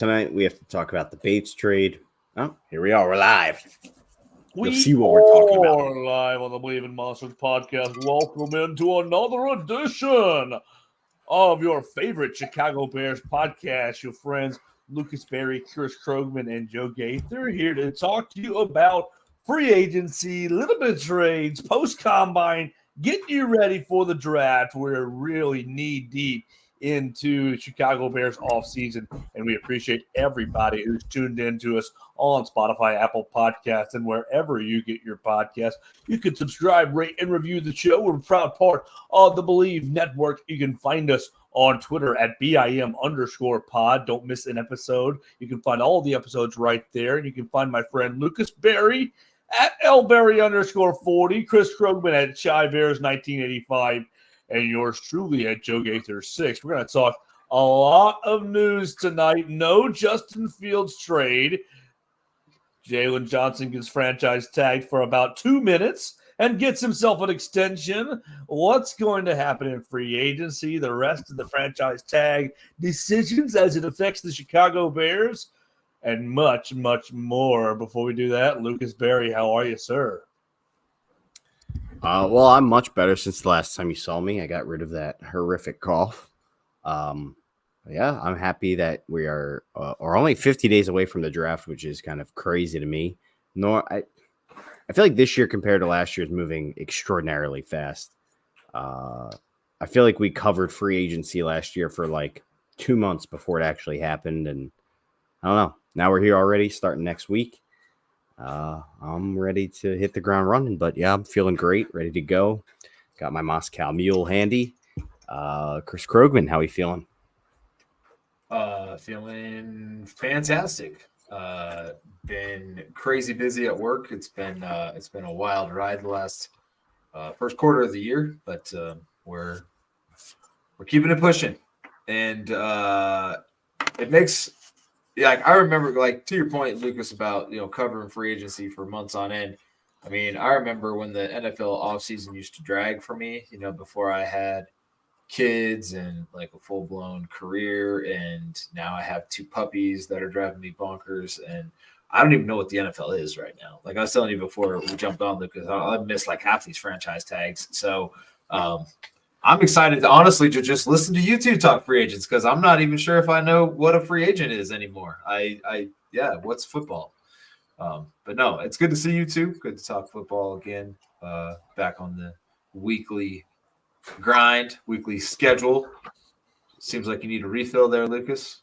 Tonight we have to talk about the Bates trade. Oh, here we are. We're live. You'll We see what we're talking about. are live on the Believe in Monsters podcast. Welcome into another edition of your favorite Chicago Bears podcast. Your friends Lucas Berry, Chris Krogman, and Joe Gaither here to talk to you about free agency, little bit of trades, post-combine, getting you ready for the draft. We're really knee-deep into Chicago Bears offseason, and we appreciate everybody who's tuned in to us on Spotify, Apple Podcasts, and wherever you get your podcasts. You can subscribe, rate, and review the show. We're a proud part of the Believe Network. You can find us on Twitter at BIM_pod. Don't miss an episode. You can find all the episodes right there. And you can find my friend Lucas Berry at LBerry_40, Chris Krogman at ShyBears1985, and yours truly at Joe Gaither 6. We're going to talk a lot of news tonight. No Justin Fields trade. Jaylen Johnson gets franchise tagged for about 2 minutes and gets himself an extension. What's going to happen in free agency? The rest of the franchise tag decisions as it affects the Chicago Bears, and much, much more. Before we do that, Lucas Berry, how are you, sir? Well, I'm much better since the last time you saw me. I got rid of that horrific cough. Yeah, I'm happy that we are only 50 days away from the draft, which is kind of crazy to me. I feel like this year compared to last year is moving extraordinarily fast. I feel like we covered free agency last year for like 2 months before it actually happened, and I don't know. Now we're here already, starting next week. I'm ready to hit the ground running, but yeah, I'm feeling great, ready to go. Got my Moscow Mule handy. Chris Krogman, how are you feeling? Feeling fantastic. Been crazy busy at work. It's been a wild ride the last first quarter of the year, but we're keeping it pushing, and it makes. Yeah, I remember, like, to your point, Lucas, about, covering free agency for months on end. I mean, I remember when the NFL offseason used to drag for me, before I had kids and, like, a full-blown career, and now I have 2 puppies that are driving me bonkers, and I don't even know what the NFL is right now. Like I was telling you before we jumped on, Lucas, I missed, like, half these franchise tags. So, I'm excited, honestly, to just listen to you two talk free agents, because I'm not even sure if I know what a free agent is anymore. What's football? But no, it's good to see you two. Good to talk football again. Back on the weekly grind, weekly schedule. Seems like you need a refill there, Lucas.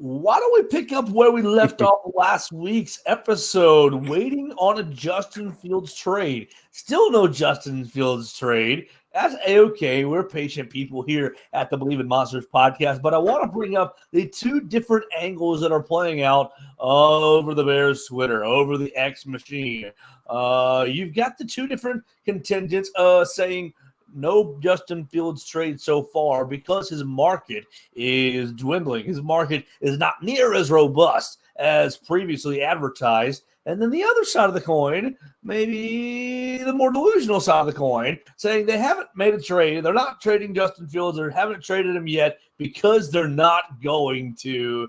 Why don't we pick up where we left off last week's episode, waiting on a Justin Fields trade. Still no Justin Fields trade. That's A-okay. We're patient people here at the Believe in Monsters podcast, but I want to bring up the 2 different angles that are playing out over the Bears Twitter, over the X machine. You've got the 2 different contingents saying no Justin Fields trade so far because his market is dwindling. His market is not near as robust as previously advertised. And then the other side of the coin, maybe the more delusional side of the coin, saying they haven't made a trade. They're not trading Justin Fields or haven't traded him yet because they're not going to,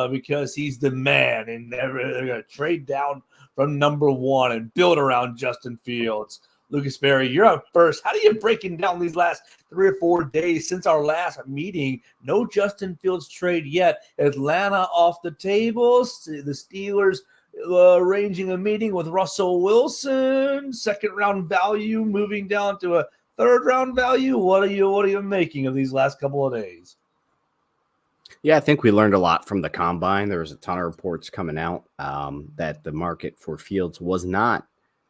because he's the man. And they're going to trade down from number 1 and build around Justin Fields. Lucas Berry, you're up first. How are you breaking down these last 3 or 4 days since our last meeting? No Justin Fields trade yet. Atlanta off the tables. The Steelers arranging a meeting with Russell Wilson. 2nd round value moving down to a 3rd round value. What are you making of these last couple of days? Yeah, I think we learned a lot from the combine. There was a ton of reports coming out that the market for Fields was not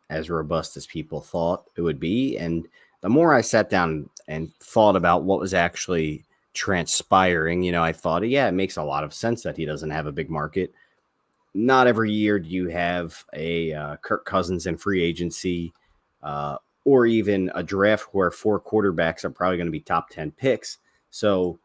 as robust as people thought it would be. And the more I sat down and thought about what was actually transpiring, I thought, yeah, it makes a lot of sense that he doesn't have a big market. Not every year do you have a Kirk Cousins in free agency or even a draft where 4 quarterbacks are probably going to be top 10 picks. So,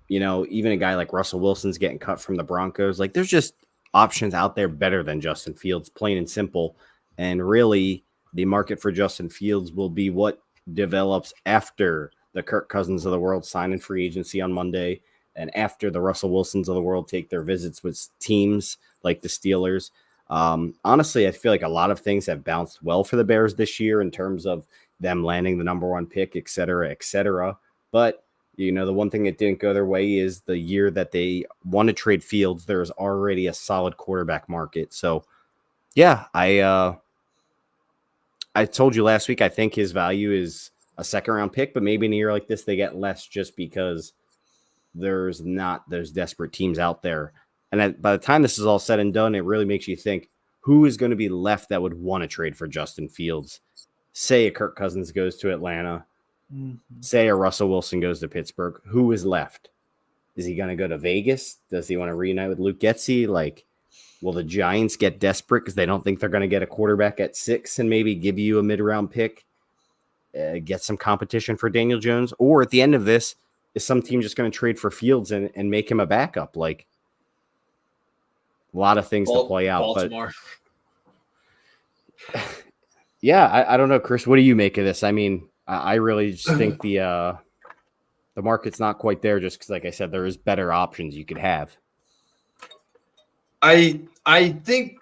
even a guy like Russell Wilson's getting cut from the Broncos. Like, there's just options out there better than Justin Fields, plain and simple. And really, the market for Justin Fields will be what develops after the Kirk Cousins of the world sign in free agency on Monday, and after the Russell Wilsons of the world take their visits with teams like the Steelers. Honestly, I feel like a lot of things have bounced well for the Bears this year in terms of them landing the number one pick, et cetera, et cetera. But, the one thing that didn't go their way is the year that they want to trade Fields, there's already a solid quarterback market. So, yeah, I told you last week, I think his value is a second-round pick, but maybe in a year like this, they get less just because there's not those desperate teams out there. And by the time this is all said and done, it really makes you think, who is going to be left that would want to trade for Justin Fields? Say a Kirk Cousins goes to Atlanta. Say a Russell Wilson goes to Pittsburgh. Who is left? Is he going to go to Vegas? Does he want to reunite with Luke Getsy? Like, will the Giants get desperate because they don't think they're going to get a quarterback at 6 and maybe give you a mid-round pick, get some competition for Daniel Jones? Or at the end of this, is some team just going to trade for Fields and make him a backup? Like, a lot of things to play out. Baltimore. But yeah, I don't know, Chris. What do you make of this? I mean, I really just think the market's not quite there just because, like I said, there is better options you could have. I think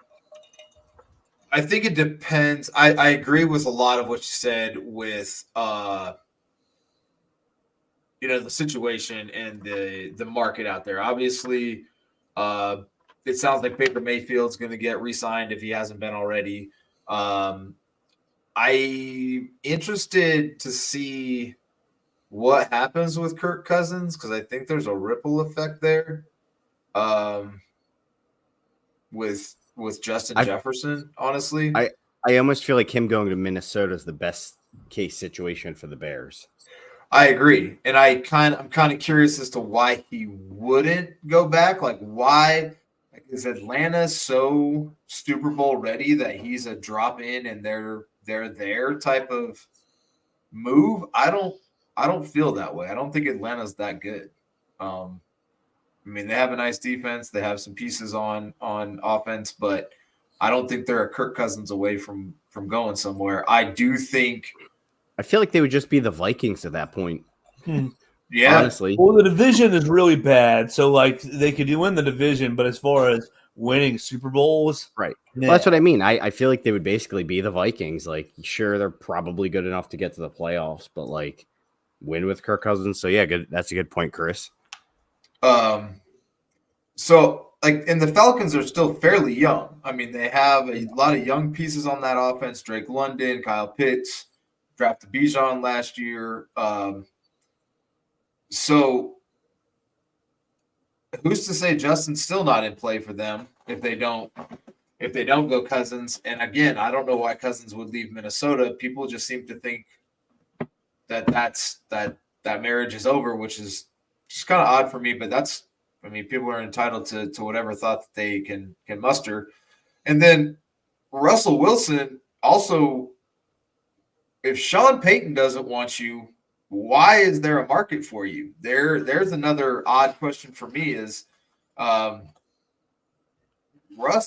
it depends. I agree with a lot of what you said with the situation and the market out there. Obviously, it sounds like Baker Mayfield's going to get re-signed if he hasn't been already. I'm interested to see what happens with Kirk Cousins because I think there's a ripple effect there. With Justin Jefferson, honestly. I almost feel like him going to Minnesota is the best case situation for the Bears. I agree. And I'm kind of curious as to why he wouldn't go back. Like, why is Atlanta so Super Bowl ready that he's a drop in and they're there type of move? I don't feel that way. I don't think Atlanta's that good. I mean, they have a nice defense. They have some pieces on offense, but I don't think they're a Kirk Cousins away from going somewhere. I do think. I feel like they would just be the Vikings at that point. Yeah. Honestly. Well, the division is really bad. So, like, they could win the division, but as far as winning Super Bowls. Right. Well, that's what I mean. I feel like they would basically be the Vikings. Like, sure, they're probably good enough to get to the playoffs, but, like, win with Kirk Cousins. So, yeah, good. That's a good point, Chris. So, like, and the Falcons are still fairly young. I mean, they have a lot of young pieces on that offense. Drake London, Kyle Pitts, drafted Bijan last year. So, who's to say Justin's still not in play for them if they don't go Cousins? And again, I don't know why Cousins would leave Minnesota. People just seem to think that marriage is over, which is just kind of odd for me. But people are entitled to whatever thought that they can muster. And then Russell Wilson also, if Sean Payton doesn't want you, why is there a market for you? There's another odd question for me is Russ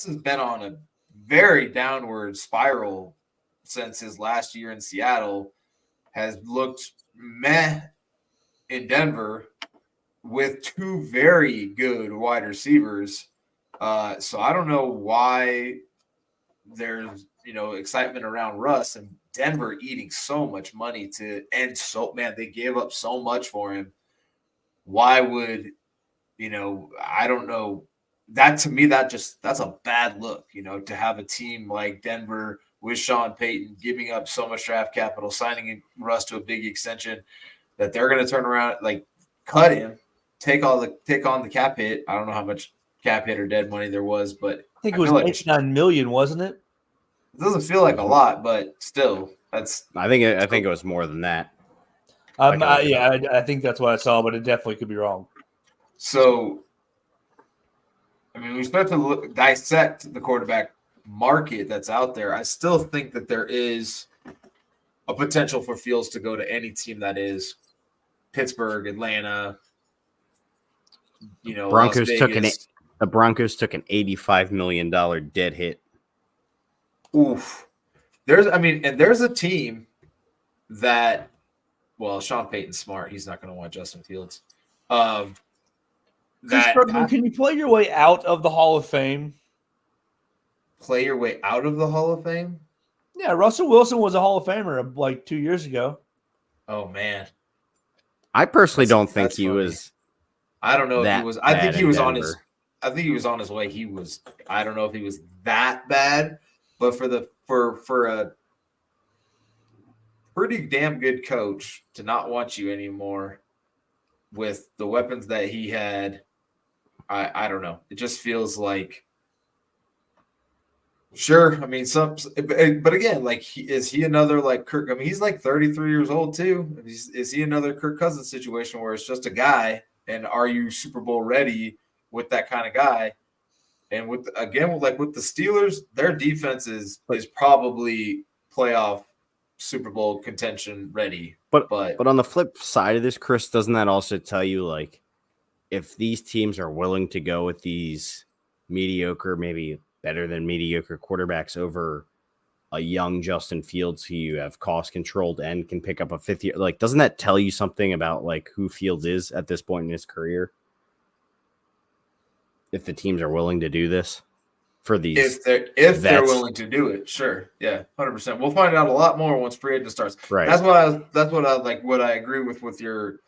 has been on a very downward spiral since his last year in Seattle, has looked meh in Denver with two very good wide receivers. So I don't know why there's excitement around Russ and Denver eating so much money they gave up so much for him. Why would, I don't know. That to me, that's a bad look, to have a team like Denver with Sean Payton giving up so much draft capital, signing Russ to a big extension that they're going to turn around, like cut him, take on the cap hit. I don't know how much cap hit or dead money there was, but I think it was $89 million, wasn't it? It doesn't feel like a lot, but still, that's. I think it was more than that. I think that's what I saw, but it definitely could be wrong. So, I mean, we start to dissect the quarterback market that's out there. I still think that there is a potential for Fields to go to any team that is Pittsburgh, Atlanta. Broncos Las took Vegas. the Broncos took an $85 million dead hit. Oof. There's a team that, well, Sean Payton's smart. He's not going to want Justin Fields. Chris Bergman, can you play your way out of the Hall of Fame? Play your way out of the Hall of Fame? Yeah, Russell Wilson was a Hall of Famer like 2 years ago. Oh man, I personally don't think he was. I don't know if he was. I think he was on his. Denver. I think he was on his way. He was. I don't know if he was that bad, but for a pretty damn good coach to not want you anymore with the weapons that he had, I don't know. It just feels like. Sure, I mean but again, like is he another like Kirk? I mean, he's like 33 years old too. Is he another Kirk Cousins situation where it's just a guy? And are you Super Bowl ready with that kind of guy? And with the Steelers, their defense is probably playoff Super Bowl contention ready. But on the flip side of this, Chris, doesn't that also tell you like if these teams are willing to go with these mediocre, maybe better than mediocre quarterbacks over a young Justin Fields who you have cost controlled and can pick up a fifth year, like doesn't that tell you something about like who Fields is at this point in his career? If the teams are willing to do this for these, if they're willing to do it, sure, yeah, 100%. We'll find out a lot more once free agent starts. Right. That's what I agree with your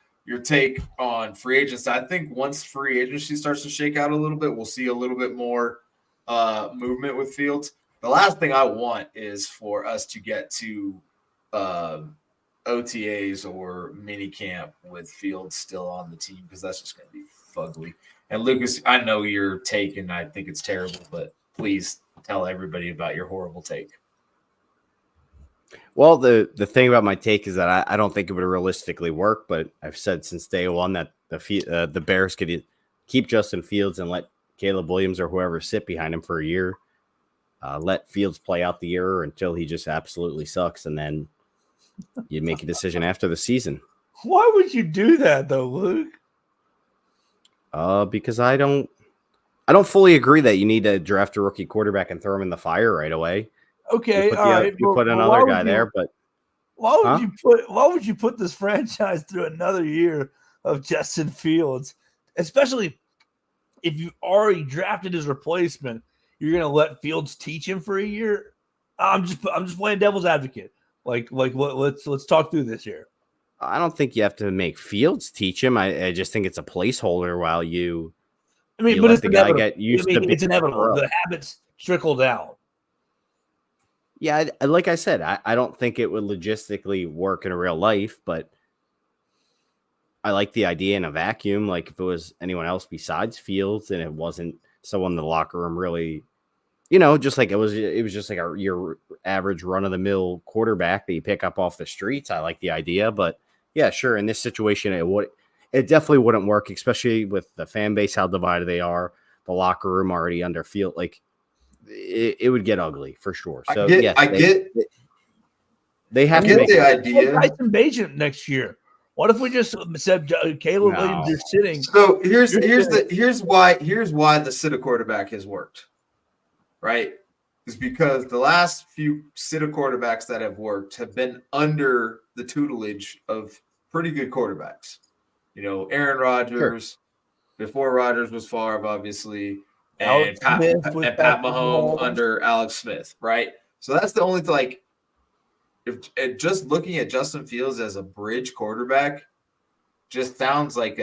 take on free agents. I think once free agency starts to shake out a little bit, we'll see a little bit more movement with Fields. The last thing I want is for us to get to OTAs or mini camp with Fields still on the team because that's just going to be fugly. And Lucas, I know your take, and I think it's terrible, but please tell everybody about your horrible take. Well, the thing about my take is that I don't think it would realistically work, but I've said since day one that the Bears could keep Justin Fields and let Caleb Williams or whoever sit behind him for a year. Let Fields play out the year until he just absolutely sucks, and then you make a decision after the season. Why would you do that, though, Luke? Because I don't fully agree that you need to draft a rookie quarterback and throw him in the fire right away. Okay, you put another guy there, but why would you put this franchise through another year of Justin Fields, especially if you already drafted his replacement? You're gonna let Fields teach him for a year? I'm just playing devil's advocate. Let's talk through this here. I don't think you have to make Fields teach him. I just think it's a placeholder while you. I mean, you but let it's the guy inevitable. get used to being it's inevitable. The habits trickle down. Yeah, like I said, I don't think it would logistically work in real life, but I like the idea in a vacuum. Like if it was anyone else besides Fields and it wasn't someone in the locker room really, just like it was just like your average run of the mill quarterback that you pick up off the streets. I like the idea, but yeah, sure. In this situation, it definitely wouldn't work, especially with the fan base, how divided they are, the locker room already under Field. Like it would get ugly for sure. So they have to make the idea. Tyson Bagent next year. What if we just said Caleb Williams is sitting? So here's why the sit a quarterback has worked, right? Is because the last few sit a quarterbacks that have worked have been under the tutelage of pretty good quarterbacks. Aaron Rodgers, before Rodgers was Favre, obviously, and Pat Mahomes under Alex Smith, right? So that's the only if just looking at Justin Fields as a bridge quarterback just sounds like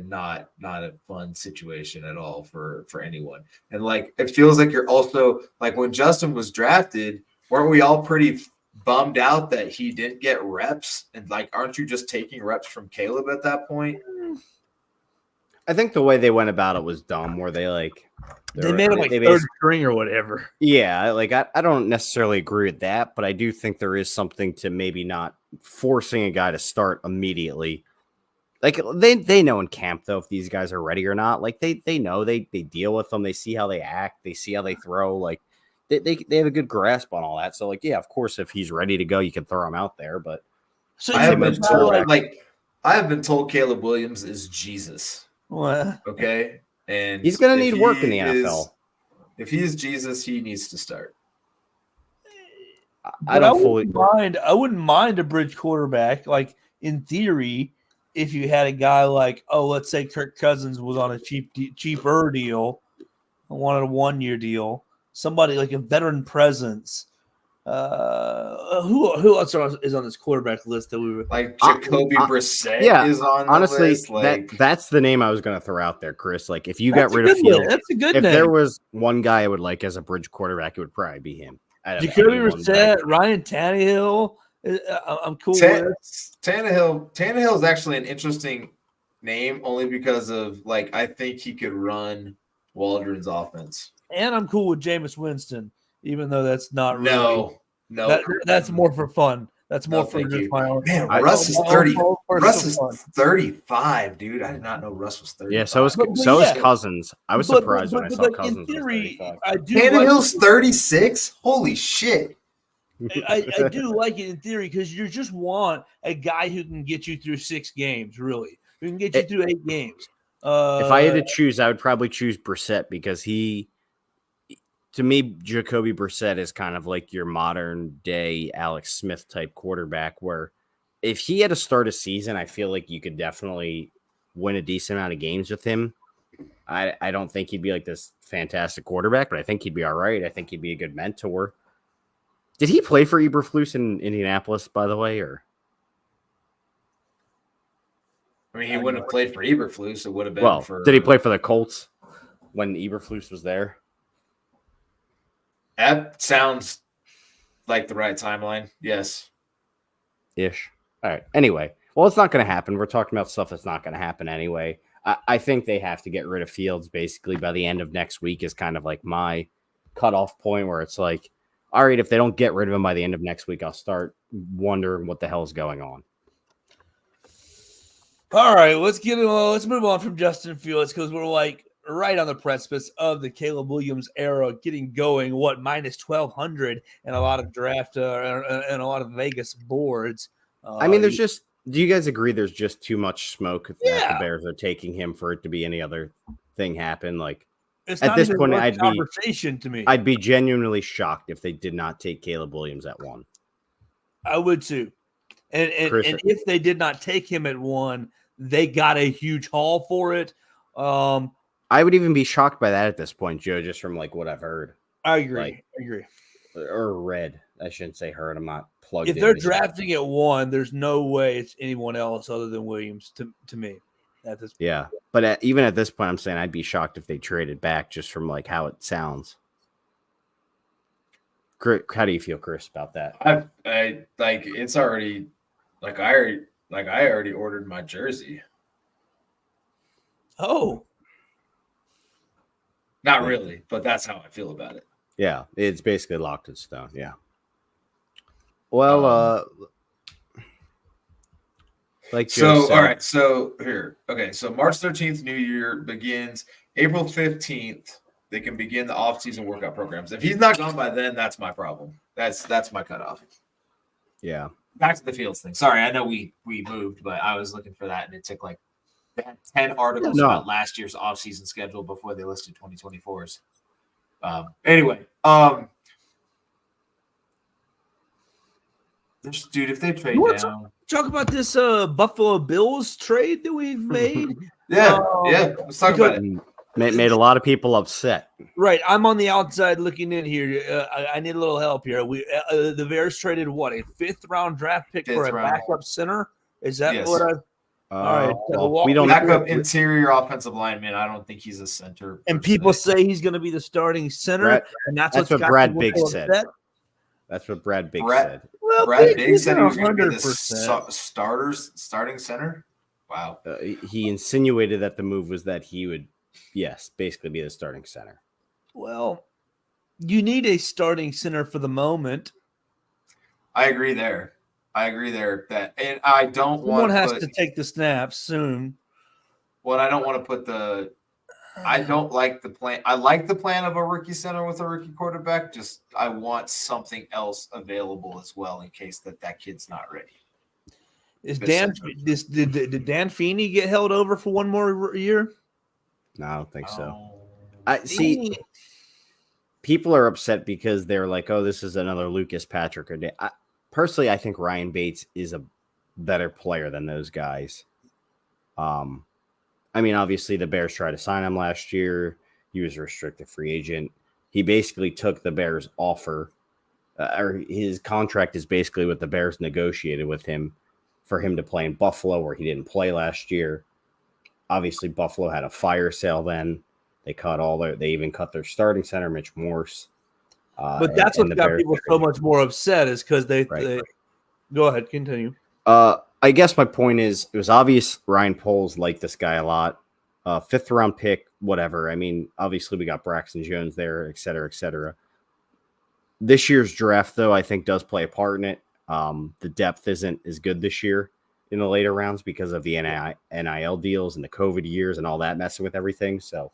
not a fun situation at all for anyone. And it feels like you're also when Justin was drafted, weren't we all pretty bummed out that he didn't get reps? And aren't you just taking reps from Caleb at that point? I think the way they went about it was dumb, where they made him third string or whatever. Yeah, I don't necessarily agree with that, but I do think there is something to maybe not forcing a guy to start immediately. They know in camp though if these guys are ready or not. They know they deal with them, they see how they act, they see how they throw. They have a good grasp on all that. So yeah, of course, if he's ready to go, you can throw him out there. But I have been told Caleb Williams is Jesus. What? Okay. And he's going to need work in the NFL. If he is Jesus, he needs to start. I wouldn't mind a bridge quarterback. In theory, if you had a guy like, let's say Kirk Cousins was on a cheaper deal, wanted a 1-year deal, somebody like a veteran presence. Who else is on this quarterback list that we were like Jacoby Brissett is on the honestly, list? Like that's the name I was going to throw out there, Chris. Like if you got rid of Fields, that's a good if name. there was one guy I would like as a bridge quarterback, it would probably be him. Jacoby Brissett, Ryan Tannehill. I'm cool with Tannehill. Tannehill is actually an interesting name only because of like I think he could run Waldron's offense. And I'm cool with Jameis Winston, even though that's not No. That's more for fun. That's more for just my own. Man, Russ is 30. Russ is 35, dude. I did not know Russ was 30. Yeah, so is Cousins. I was surprised when I saw Cousins. In theory, was 35. Tannehill's 36. Holy shit! I do like it in theory because you just want a guy who can get you through 6 games. Really, who can get you through 8 games. If I had to choose, I would probably choose Brissett because to me, Jacoby Brissett is kind of like your modern day Alex Smith type quarterback where if he had to start a season, I feel like you could definitely win a decent amount of games with him. I don't think he'd be like this fantastic quarterback, but I think he'd be all right. I think he'd be a good mentor. Did he play for Eberflus in Indianapolis, by the way, or? I mean, he wouldn't have played for Eberflus. It would have been for. Did he play for the Colts when Eberflus was there? That sounds like the right timeline. Yes. Ish. All right. Anyway, well, it's not going to happen. We're talking about stuff that's not going to happen anyway. I think they have to get rid of Fields basically by the end of next week is kind of like my cutoff point where it's like, all right, if they don't get rid of him by the end of next week, I'll start wondering what the hell is going on. All right, let's move on from Justin Fields because we're like right on the precipice of the Caleb Williams era getting going. Minus 1,200 and a lot of draft and a lot of Vegas boards. I mean, do you guys agree there's just too much smoke that the Bears are taking him for it to be any other thing happen? Like it's at this point, I'd be genuinely shocked if they did not take Caleb Williams at 1. I would too. And if they did not take him at 1, they got a huge haul for it. I would even be shocked by that at this point, Joe, just from like what I've heard. I agree. Or read. I shouldn't say heard. I'm not plugged in. If they're drafting at 1, there's no way it's anyone else other than Williams to me. At this point. Yeah. But even at this point, I'm saying I'd be shocked if they traded back just from like how it sounds. How do you feel, Chris, about that? I like it's already like I already ordered my jersey. Oh. Not really, but that's how I feel about it. Yeah, it's basically locked in stone. Yeah. Well, like Joe said, all right. So here, okay. So March 13th, New Year begins. April 15th, they can begin the off-season workout programs. If he's not gone by then, that's my problem. That's my cutoff. Yeah. Back to the Fields thing. Sorry, I know we moved, but I was looking for that, and it took like they had 10 articles about last year's off-season schedule before they listed 2024's. Anyway, dude, if they trade down, talk about this Buffalo Bills trade that we've made. yeah, let's talk about it. Made a lot of people upset. Right, I'm on the outside looking in here. I need a little help here. We the Bears traded what, a 5th-round draft pick for a backup center? Is that what I? All right, we don't backup interior offensive lineman. I don't think he's a center. And people say he's going to be the starting center, and that's what Brad Biggs said. That's what Brad Biggs said. Well, Brad Biggs said he was going to be the starting center. Wow. He insinuated that the move was that he would, basically be the starting center. Well, you need a starting center for the moment. I agree there. That, and I don't want. Someone has to take the snaps soon. Well, I don't want to put I don't like the plan. I like the plan of a rookie center with a rookie quarterback. Just I want something else available as well in case that kid's not ready. Did Dan Feeney get held over for one more year? No, I don't think so. I see. People are upset because they're like, "Oh, this is another Lucas Patrick." Personally, I think Ryan Bates is a better player than those guys. I mean, obviously the Bears tried to sign him last year. He was a restricted free agent. He basically took the Bears' offer, or his contract is basically what the Bears negotiated with him for him to play in Buffalo, where he didn't play last year. Obviously, Buffalo had a fire sale then. They even cut their starting center, Mitch Morse. But that's and what the got Bears people so much more upset is because they Right. go ahead, continue. I guess my point is, it was obvious Ryan Poles liked this guy a lot. 5th round pick, whatever. I mean, obviously we got Braxton Jones there, et cetera, et cetera. This year's draft, though, I think does play a part in it. The depth isn't as good this year in the later rounds because of the NIL deals and the COVID years and all that messing with everything. So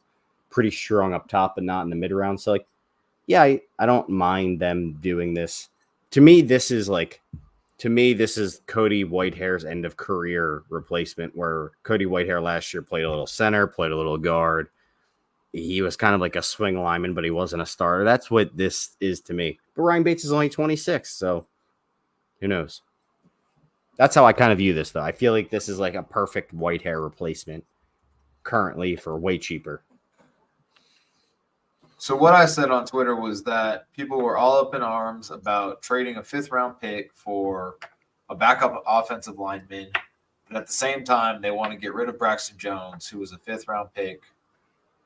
pretty strong up top, but not in the mid round. So like, yeah, I don't mind them doing this. To me, this is Cody Whitehair's end of career replacement, where Cody Whitehair last year played a little center, played a little guard. He was kind of like a swing lineman, but he wasn't a starter. That's what this is to me. But Ryan Bates is only 26, so who knows? That's how I kind of view this, though. I feel like this is like a perfect Whitehair replacement currently for way cheaper. So what I said on Twitter was that people were all up in arms about trading a 5th round pick for a backup offensive lineman. But at the same time, they want to get rid of Braxton Jones, who was a 5th round pick,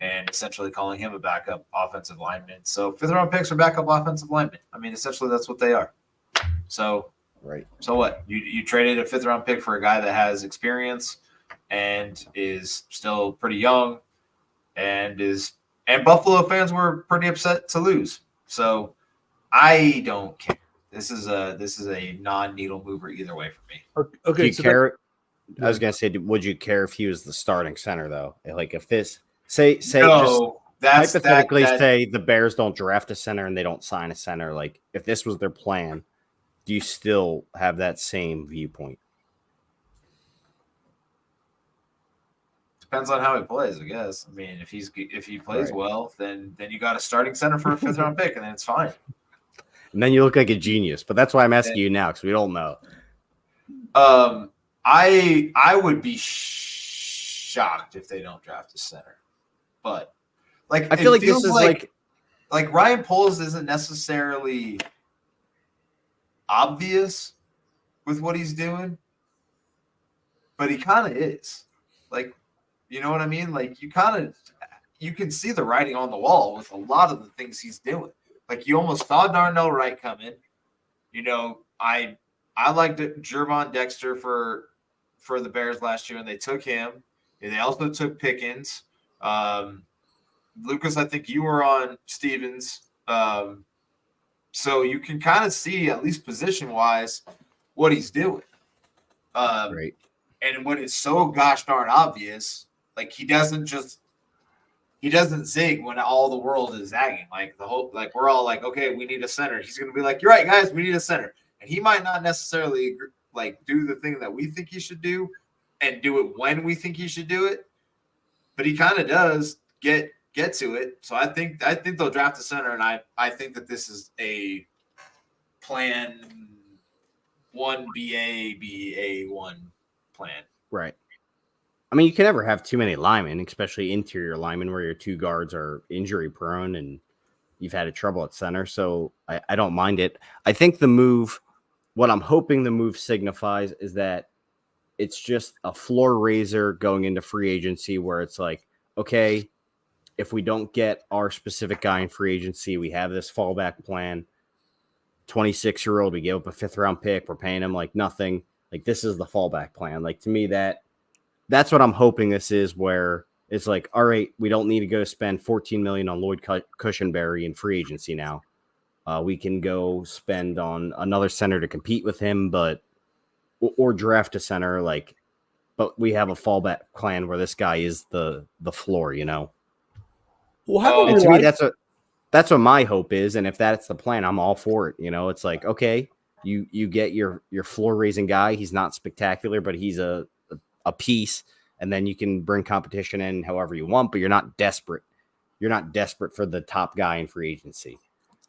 and essentially calling him a backup offensive lineman. So 5th round picks are backup offensive linemen. I mean, essentially that's what they are. So Right. So what? You traded a 5th round pick for a guy that has experience and is still pretty young, and Buffalo fans were pretty upset to lose. So I don't care. This is a non-needle mover either way for me. Okay, Do you care? I was gonna say, would you care if he was the starting center though? Like if this say No, just hypothetically say the Bears don't draft a center and they don't sign a center, like if this was their plan, do you still have that same viewpoint? Depends on how he plays, I guess. I mean, if he plays Right. well, then you got a starting center for a 5th round pick, and then it's fine. And then you look like a genius. But that's why I'm asking you now, because we don't know. I would be shocked if they don't draft a center, but like I feel like this is like Ryan Poles isn't necessarily obvious with what he's doing, but he kind of is. Like, you know what I mean? Like you can see the writing on the wall with a lot of the things he's doing. Like you almost saw Darnell Wright come in. You know, I liked Jervon Dexter for the Bears last year, and they took him. And they also took Pickens. Lucas, I think you were on Stevens. So you can kind of see, at least position-wise, what he's doing. right. And when it's so gosh darn obvious, like he doesn't zig when all the world is zagging. Like we're all like, okay, we need a center. He's going to be like, you're right, guys, we need a center. And he might not necessarily like do the thing that we think he should do and do it when we think he should do it, but he kind of does get to it. So I think they'll draft a center, and I think that this is a plan 1BA1 plan. Right. I mean, you can never have too many linemen, especially interior linemen, where your 2 guards are injury prone and you've had trouble at center. So I don't mind it. I think what I'm hoping the move signifies is that it's just a floor raiser going into free agency, where it's like, okay, if we don't get our specific guy in free agency, we have this fallback plan. 26-year-old, we give up a 5th round pick. We're paying him like nothing. Like this is the fallback plan. Like to me, that's what I'm hoping this is, where it's like, all right, we don't need to go spend $14 million on Lloyd Cushenberry in free agency now. We can go spend on another center to compete with him, or draft a center, but we have a fallback plan where this guy is the floor, you know. Well, and to me, that's what my hope is, and if that's the plan, I'm all for it. You know, it's like, okay, you get your floor raising guy. He's not spectacular, but he's a piece, and then you can bring competition in however you want, but you're not desperate. You're not desperate for the top guy in free agency.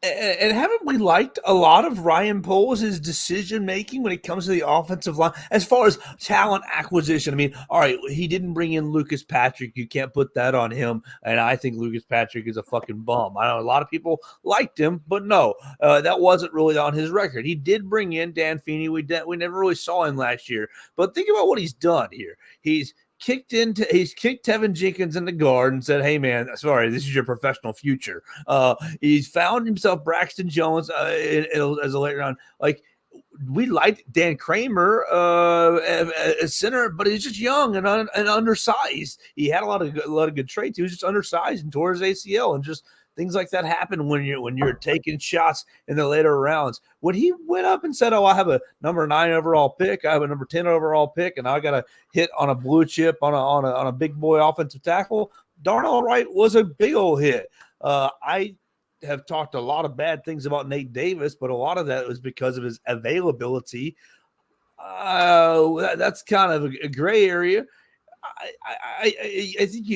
And haven't we liked a lot of Ryan Poles' decision making when it comes to the offensive line as far as talent acquisition? I mean, all right, he didn't bring in Lucas Patrick. You can't put that on him. And I think Lucas Patrick is a fucking bum. I know a lot of people liked him, but no, that wasn't really on his record. He did bring in Dan Feeney. We never really saw him last year. But think about what he's done here. He's kicked Tevin Jenkins in the guard and said, "Hey man, sorry, this is your professional future." He's found himself Braxton Jones as a late round. Like, we liked Dan Kramer as center, but he's just young and undersized. He had a lot of good traits. He was just undersized and tore his ACL, and just things like that happen when you're taking shots in the later rounds. When he went up and said, "Oh, I have a number 9 overall pick, I have a number 10 overall pick, and I got to hit on a blue chip on a big boy offensive tackle," Darnell Wright was a big old hit. I have talked a lot of bad things about Nate Davis, but a lot of that was because of his availability. That's kind of a gray area. I think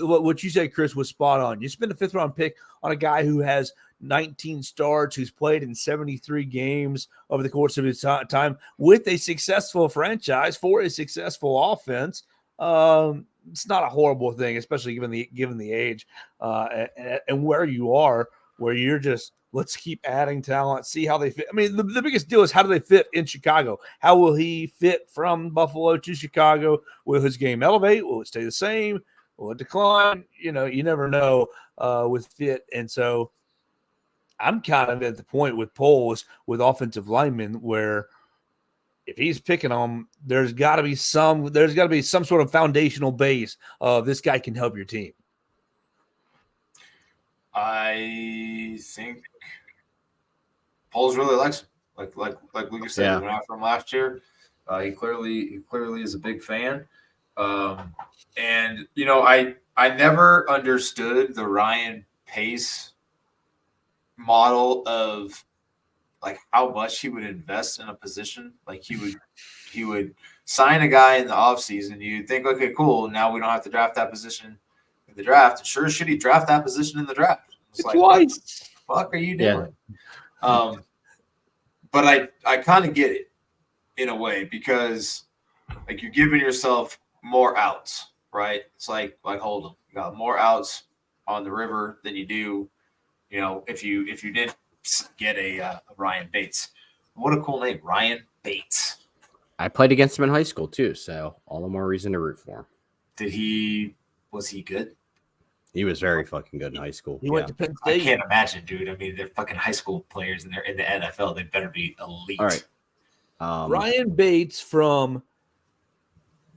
what you said, Chris, was spot on. You spend a 5th round pick on a guy who has 19 starts, who's played in 73 games over the course of his time with a successful franchise for a successful offense. It's not a horrible thing, especially given the age and where you are, where you're just, let's keep adding talent, see how they fit. I mean, the biggest deal is, how do they fit in Chicago? How will he fit from Buffalo to Chicago? Will his game elevate? Will it stay the same? Will it decline? You never know with fit. And so I'm kind of at the point with Poles, with offensive linemen, where if he's picking them, there's got to be some sort of foundational base of this guy can help your team. I think Poles really likes him. Like Lucas said, he went out from last year. He clearly is a big fan. And I never understood the Ryan Pace model of like how much he would invest in a position. Like he would sign a guy in the offseason. You'd think, okay, cool, now we don't have to draft that position in the draft. And sure as shit, he draft that position in the draft. It's like, what the fuck are you doing? Yeah. But I kind of get it in a way, because like you're giving yourself more outs, right? It's like Hold'em. You got more outs on the river than you do, if you didn't get a Ryan Bates. What a cool name, Ryan Bates. I played against him in high school too, so all the more reason to root for him. Was he good? He was very fucking good in high school. He went to Penn State. I can't imagine, dude. I mean, they're fucking high school players, and they're in the NFL. They better be elite. All right. Ryan Bates from...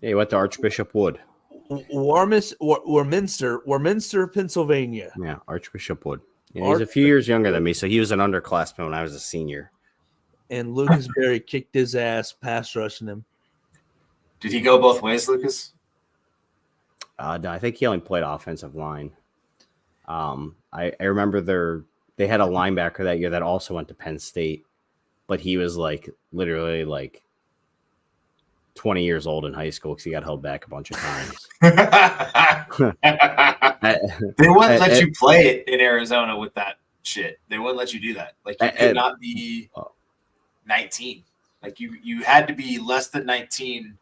Yeah, he went to Archbishop Wood. Warminster, Pennsylvania. Yeah, Archbishop Wood. Yeah, he's a few years younger than me, so he was an underclassman when I was a senior. And Lucas Berry kicked his ass pass rushing him. Did he go both ways, Lucas? No, I think he only played offensive line. I remember they had a linebacker that year that also went to Penn State, but he was literally 20 years old in high school because he got held back a bunch of times. They wouldn't let you play it in Arizona with that shit. They wouldn't let you do that. Like, you could not be 19. Like, you had to be less than 19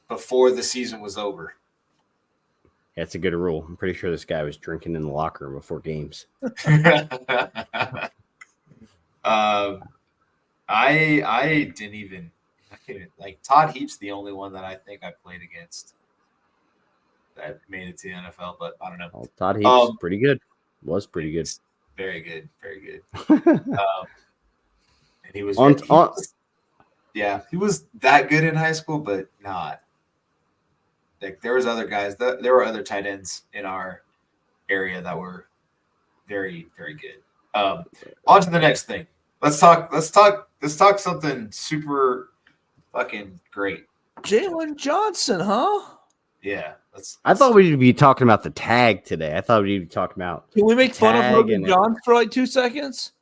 before the season was over. Yeah, it's a good rule. I'm pretty sure this guy was drinking in the locker room before games. I didn't even. I can't like Todd Heap's the only one that I think I played against that made it to the NFL, but I don't know. Well, Todd Heap's pretty good. Was pretty good. Very good, very good. And he was, he was that good in high school, but not. Like, there was other guys there were other tight ends in our area that were very, very good. On to the next thing. Let's talk something super fucking great. Jaylen Johnson, huh? Yeah. I thought we'd be talking about the tag today. I thought we'd be talking about. Can we make fun of Logan John for 2 seconds?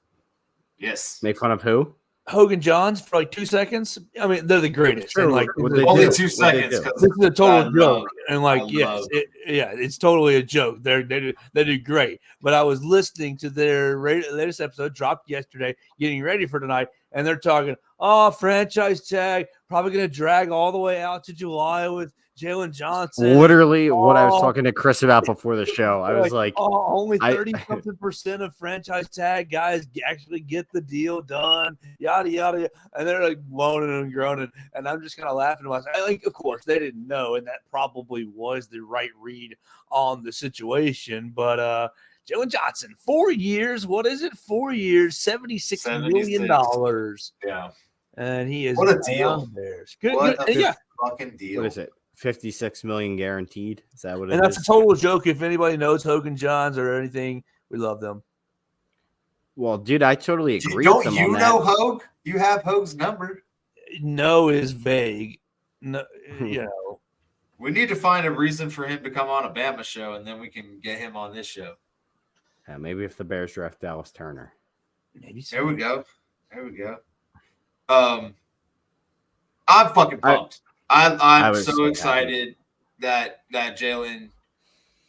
Yes. Make fun of who? Hogan Johns for like 2 seconds. I mean, they're the greatest. Sure, And like what they Only do? 2 What'd they seconds. do? this is a total joke. And like, I yes, love- it's totally a joke. They do great. But I was listening to their latest episode dropped yesterday, getting ready for tonight, and they're talking, franchise tag, probably going to drag all the way out to July with Jaylen Johnson. Literally what I was talking to Chris about before the show. I was like, only I- 30-something% of franchise tag guys actually get the deal done, yada, yada, yada. And they're like moaning and groaning. And I'm just kind of laughing to myself. Like, of course, they didn't know. And that probably was the right read on the situation. But Jaylen Johnson, 4 years. What is it? 4 years, $76 million. Yeah. And he is What a deal. Good. Yeah. Fucking deal. what is it? 56 million guaranteed. Is that what it is? And that's a total joke. If anybody knows Hogan Johns or anything, we love them. Well, dude, I totally agree Don't with them you on know that. Hogue? You have Hogue's number. No is vague. No, you know. We need to find a reason for him to come on a Bama show, and then we can get him on this show. Yeah, maybe if the Bears draft Dallas Turner. Maybe so. There we go. I'm fucking pumped. I'm so excited that Jaylen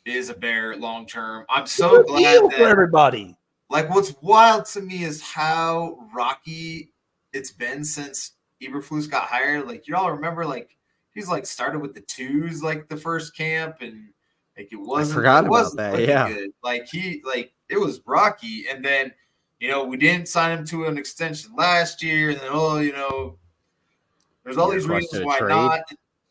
is a Bear long term. I'm so glad that for everybody. Like, what's wild to me is how rocky it's been since Eberflus got hired. Like, you all remember, like, he's like started with the twos like the first camp, and like it wasn't. I forgot it about wasn't that. looking Yeah, good. Like it was rocky, and then we didn't sign him to an extension last year, and then there's all these reasons why not.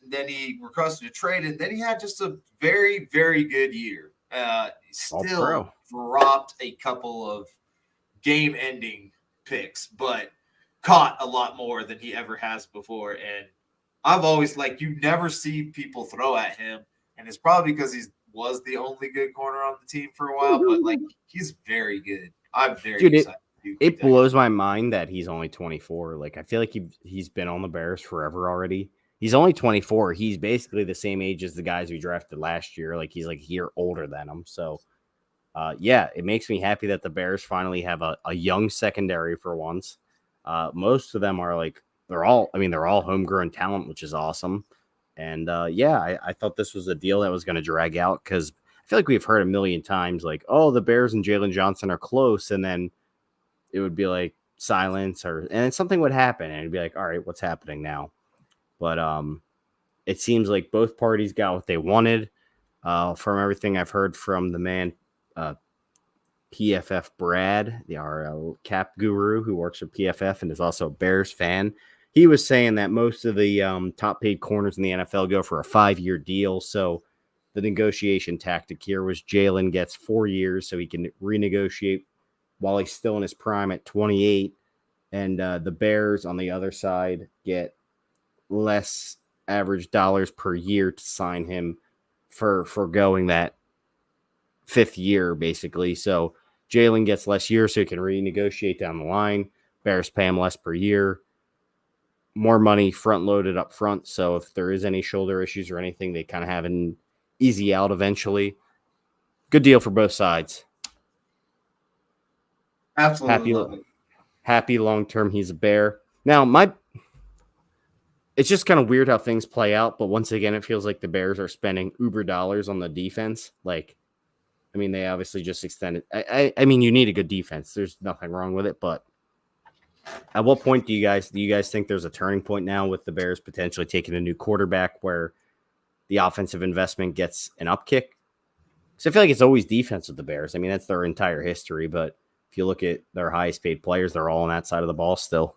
And then he requested a trade, and then he had just a very, very good year. Still dropped a couple of game-ending picks, but caught a lot more than he ever has before. And I've always you never see people throw at him, and it's probably because he was the only good corner on the team for a while. But he's very good. I'm very excited. It blows my mind that he's only 24. Like, I feel like he's been on the Bears forever already. He's only 24. He's basically the same age as the guys we drafted last year. Like, he's like a year older than them. So, yeah, it makes me happy that the Bears finally have a young secondary for once. Most of them are they're all homegrown talent, which is awesome. And yeah, I thought this was a deal that was going to drag out because I feel like we've heard a million times the Bears and Jaylen Johnson are close, and then it would be like silence and something would happen and it'd be like, all right, what's happening now? But it seems like both parties got what they wanted. From everything I've heard from the man, PFF Brad, our cap guru who works for PFF and is also a Bears fan, he was saying that most of the top paid corners in the NFL go for a 5-year deal. So the negotiation tactic here was Jaylen gets 4 years so he can renegotiate while he's still in his prime at 28. And the Bears on the other side get less average dollars per year to sign him for going that 5th year, basically. So Jaylen gets less years so he can renegotiate down the line. Bears pay him less per year. More money front loaded up front. So if there is any shoulder issues or anything, they kind of have an easy out eventually. Good deal for both sides. Absolutely. Happy long term. He's a Bear. Now, it's just kind of weird how things play out. But once again, it feels like the Bears are spending uber dollars on the defense. They obviously just extended. I mean, you need a good defense. There's nothing wrong with it. But at what point do you guys think there's a turning point now with the Bears potentially taking a new quarterback where the offensive investment gets an upkick? Because I feel like it's always defense with the Bears. I mean, that's their entire history. But if you look at their highest paid players, they're all on that side of the ball still.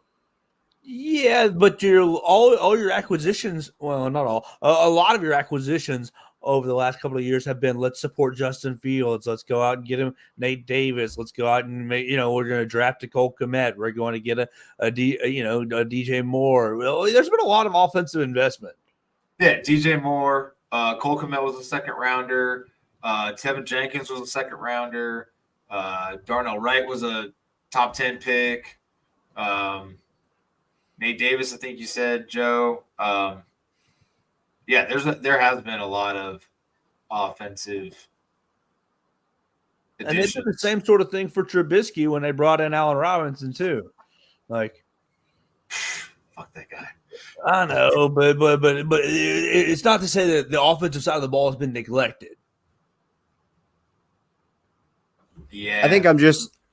Yeah, but all your acquisitions, well, not all, a lot of your acquisitions over the last couple of years have been, let's support Justin Fields. Let's go out and get him Nate Davis. Let's go out and we're going to draft a Cole Kmet. We're going to get a DJ Moore. Well, there's been a lot of offensive investment. Yeah, DJ Moore, Cole Kmet was a second rounder. Tevin Jenkins was a second rounder. Darnell Wright was a top 10 pick. Nate Davis, I think you said, Joe. Yeah, there has been a lot of offensive additions. And they did the same sort of thing for Trubisky when they brought in Allen Robinson too. Fuck that guy. I know, but it's not to say that the offensive side of the ball has been neglected. Yeah. I think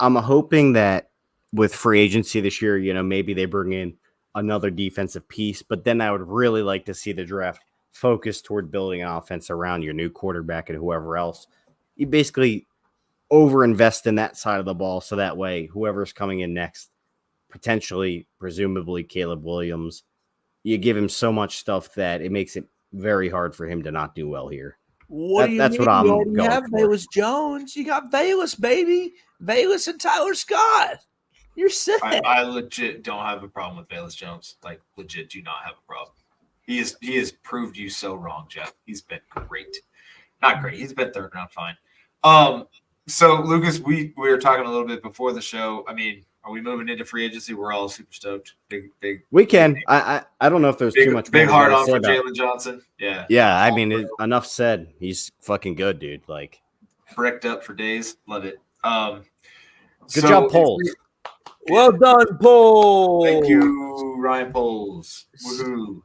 I'm hoping that with free agency this year, maybe they bring in another defensive piece, but then I would really like to see the draft focus toward building an offense around your new quarterback and whoever else. You basically overinvest in that side of the ball so that way whoever's coming in next, potentially, presumably Caleb Williams, you give him so much stuff that it makes it very hard for him to not do well here. What do you That's mean? what I'm You already going have for. Bayless Jones. You got Bayless, baby. Bayless and Tyler Scott. You're set. I legit don't have a problem with Bayless Jones. Like, legit do not have a problem. He has proved you so wrong, Jeff. He's been great. Not great. He's been third round fine. So Lucas, we were talking a little bit before the show. I mean, are we moving into free agency? We're all super stoked. Big. We can. I don't know if there's too much. Big more hard to on say for about. Jaylen Johnson. Yeah. Yeah, I mean, enough said. He's fucking good, dude. Like, bricked up for days. Love it. Good job, Poles. Well done, Poles. Thank you, Ryan Poles. Woohoo.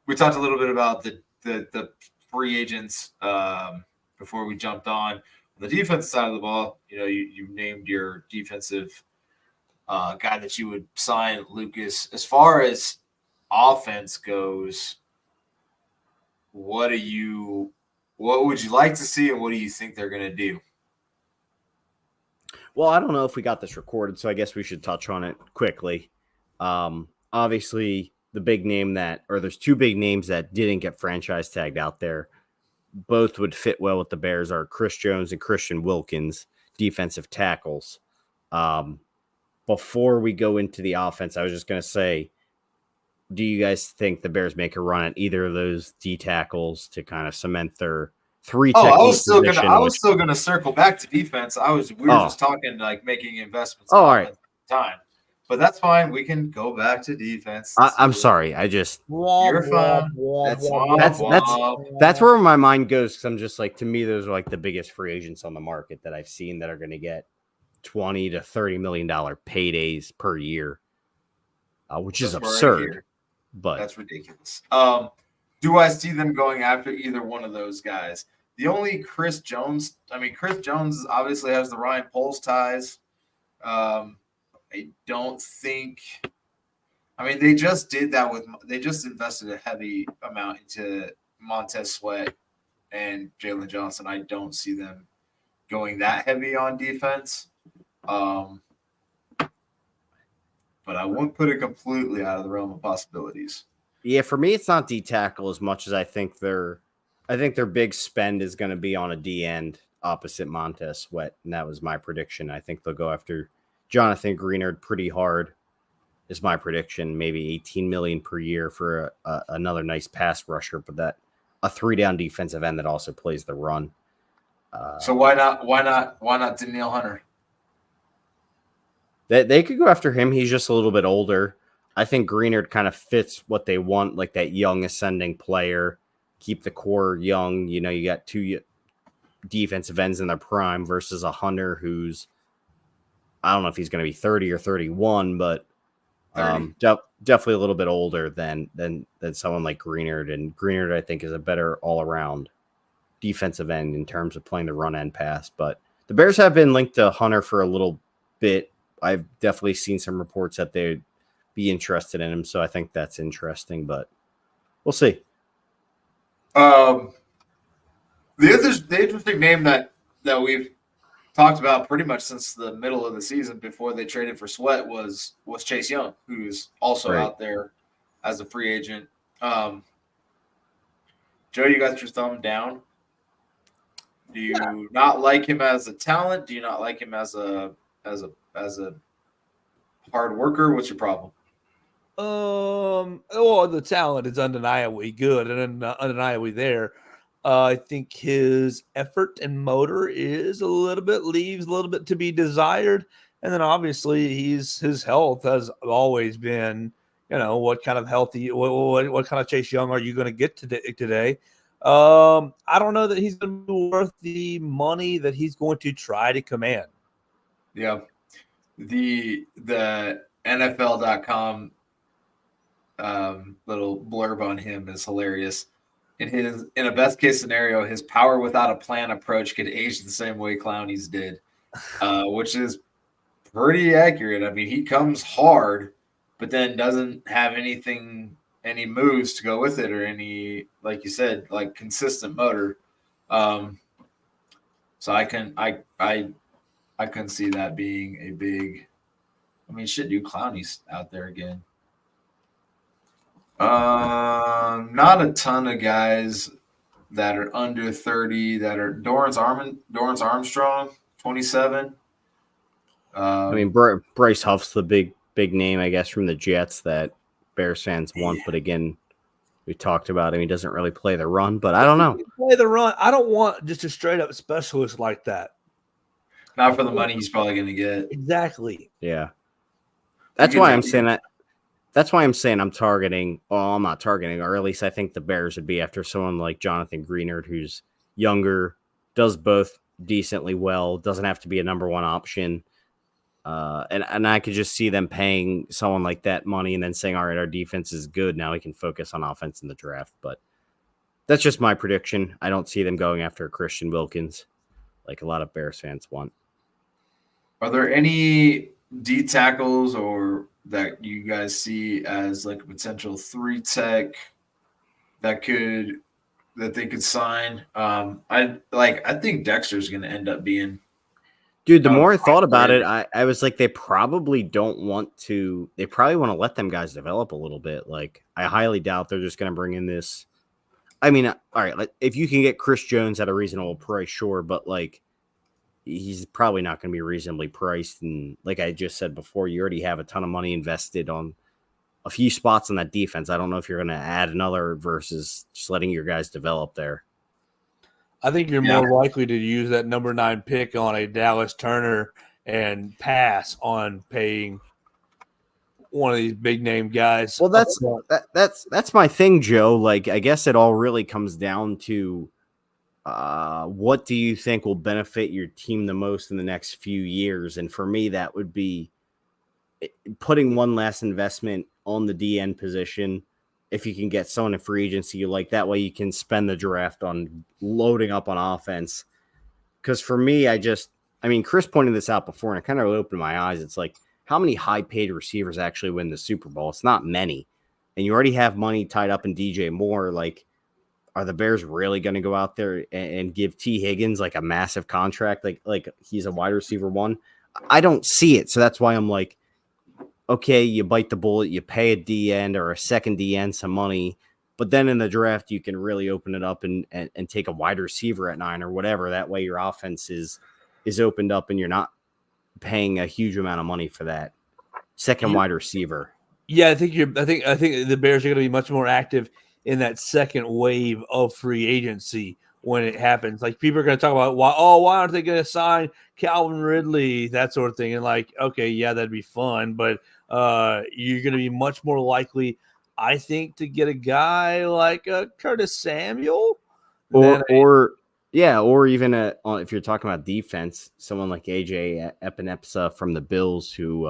We talked a little bit about the free agents before we jumped on. The defensive side of the ball, you named your defensive guy that you would sign, Lucas. As far as offense goes, what would you like to see, and what do you think they're going to do? Well, I don't know if we got this recorded, so I guess we should touch on it quickly. Obviously, the big name there's two big names that didn't get franchise tagged out there. Both would fit well with the Bears are Chris Jones and Christian Wilkins, defensive tackles. Before we go into the offense, I was just going to say, do you guys think the Bears make a run at either of those D tackles to kind of cement their three technique position? I was still gonna circle back to defense. We were just talking like making investments. All right. Time, but that's fine. We can go back to defense. I'm sorry. You're fine. That's where my mind goes, because I'm just like, to me, those are like the biggest free agents on the market that I've seen that are going to get $20 to $30 million paydays per year, which is absurd. But that's ridiculous. Do I see them going after either one of those guys? The only Chris Jones obviously has the Ryan Poles ties. I don't think. I mean, they just did that they just invested a heavy amount into Montez Sweat and Jaylen Johnson. I don't see them going that heavy on defense. But I won't put it completely out of the realm of possibilities. Yeah, for me, it's not D tackle as much as I think their big spend is going to be on a D end opposite Montez Sweat, and that was my prediction. I think they'll go after Jonathan Greenard pretty hard. Is my prediction. Maybe $18 million per year for another nice pass rusher, but that a 3-down defensive end that also plays the run. So why not Danielle Hunter? They could go after him. He's just a little bit older. I think Greenard kind of fits what they want, like that young ascending player. Keep the core young. You got two defensive ends in their prime versus a Hunter who's, I don't know if he's going to be 30 or 31, but definitely a little bit older than someone like Greenard. And Greenard, I think, is a better all-around defensive end in terms of playing the run and pass. But the Bears have been linked to Hunter for a little bit. I've definitely seen some reports that they'd be interested in him, so I think that's interesting, but we'll see. The interesting name that we've talked about pretty much since the middle of the season before they traded for Sweat was Chase Young, who's also out there as a free agent. Joe, you got your thumb down. Do you not like him as a talent? Do you not like him as a hard worker? What's your problem? The talent is undeniably good and undeniably there. I think his effort and motor leaves a little bit to be desired. And then obviously his health has always been, what kind of Chase Young are you going to get today? I don't know that he's going to be worth the money that he's going to try to command. Yeah. And NFL.com little blurb on him is hilarious. In a best case scenario, his power without a plan approach could age the same way Clowney's did, which is pretty accurate. I mean, he comes hard, but then doesn't have any moves to go with it, or any, like you said, like consistent motor. So I can see that being a big. I mean, shit, dude, Clowney's out there again. Not a ton of guys that are under 30 that are Dorrance Armstrong, 27. I mean, Bryce Huff's the big name, I guess, from the Jets that Bears fans want. But again, we talked about him. He doesn't really play the run, but I don't know. Play the run. I don't want just a straight up specialist like that. Not for the money he's probably going to get. Exactly. Yeah. That's why I'm saying that. That's why I'm saying I'm targeting. Well, I'm not targeting, or at least I think the Bears would be after someone like Jonathan Greenard, who's younger, does both decently well, doesn't have to be a number one option. And I could just see them paying someone like that money and then saying, all right, our defense is good. Now we can focus on offense in the draft. But that's just my prediction. I don't see them going after Christian Wilkins like a lot of Bears fans want. Are there any D tackles or that you guys see as like a potential 3-tech that they could sign? I think Dexter's going to end up being. Dude, the more I thought about it, I was like, they probably don't want to. They probably want to let them guys develop a little bit. Like, I highly doubt they're just going to bring in this. I mean, all right, like, if you can get Chris Jones at a reasonable price, sure, but like, he's probably not going to be reasonably priced. And like I just said before, you already have a ton of money invested on a few spots on that defense. I don't know if you're going to add another versus just letting your guys develop there. I think you're more likely to use that number 9 pick on a Dallas Turner and pass on paying one of these big name guys. Well, that's my thing, Joe. Like, I guess it all really comes down to what do you think will benefit your team the most in the next few years? And for me, that would be putting one last investment on the DN position. If you can get someone in free agency, like that way you can spend the draft on loading up on offense. Because for me, Chris pointed this out before, and it kind of opened my eyes. It's like, how many high-paid receivers actually win the Super Bowl? It's not many. And you already have money tied up in DJ Moore. Like, are the Bears really going to go out there and give T. Higgins like a massive contract? Like he's a wide receiver one? I don't see it. So that's why I'm like, okay, you bite the bullet, you pay a DN or a second DN some money, but then in the draft, you can really open it up and take a wide receiver at 9 or whatever. That way your offense is opened up and you're not paying a huge amount of money for that second wide receiver. Yeah, I think the Bears are going to be much more active in that second wave of free agency when it happens. Like, people are going to talk about why aren't they going to sign Calvin Ridley, that sort of thing. And like, okay, yeah, that'd be fun, but you're going to be much more likely, I think, to get a guy like Curtis Samuel, or even if you're talking about defense, someone like AJ Epinepsa from the Bills, who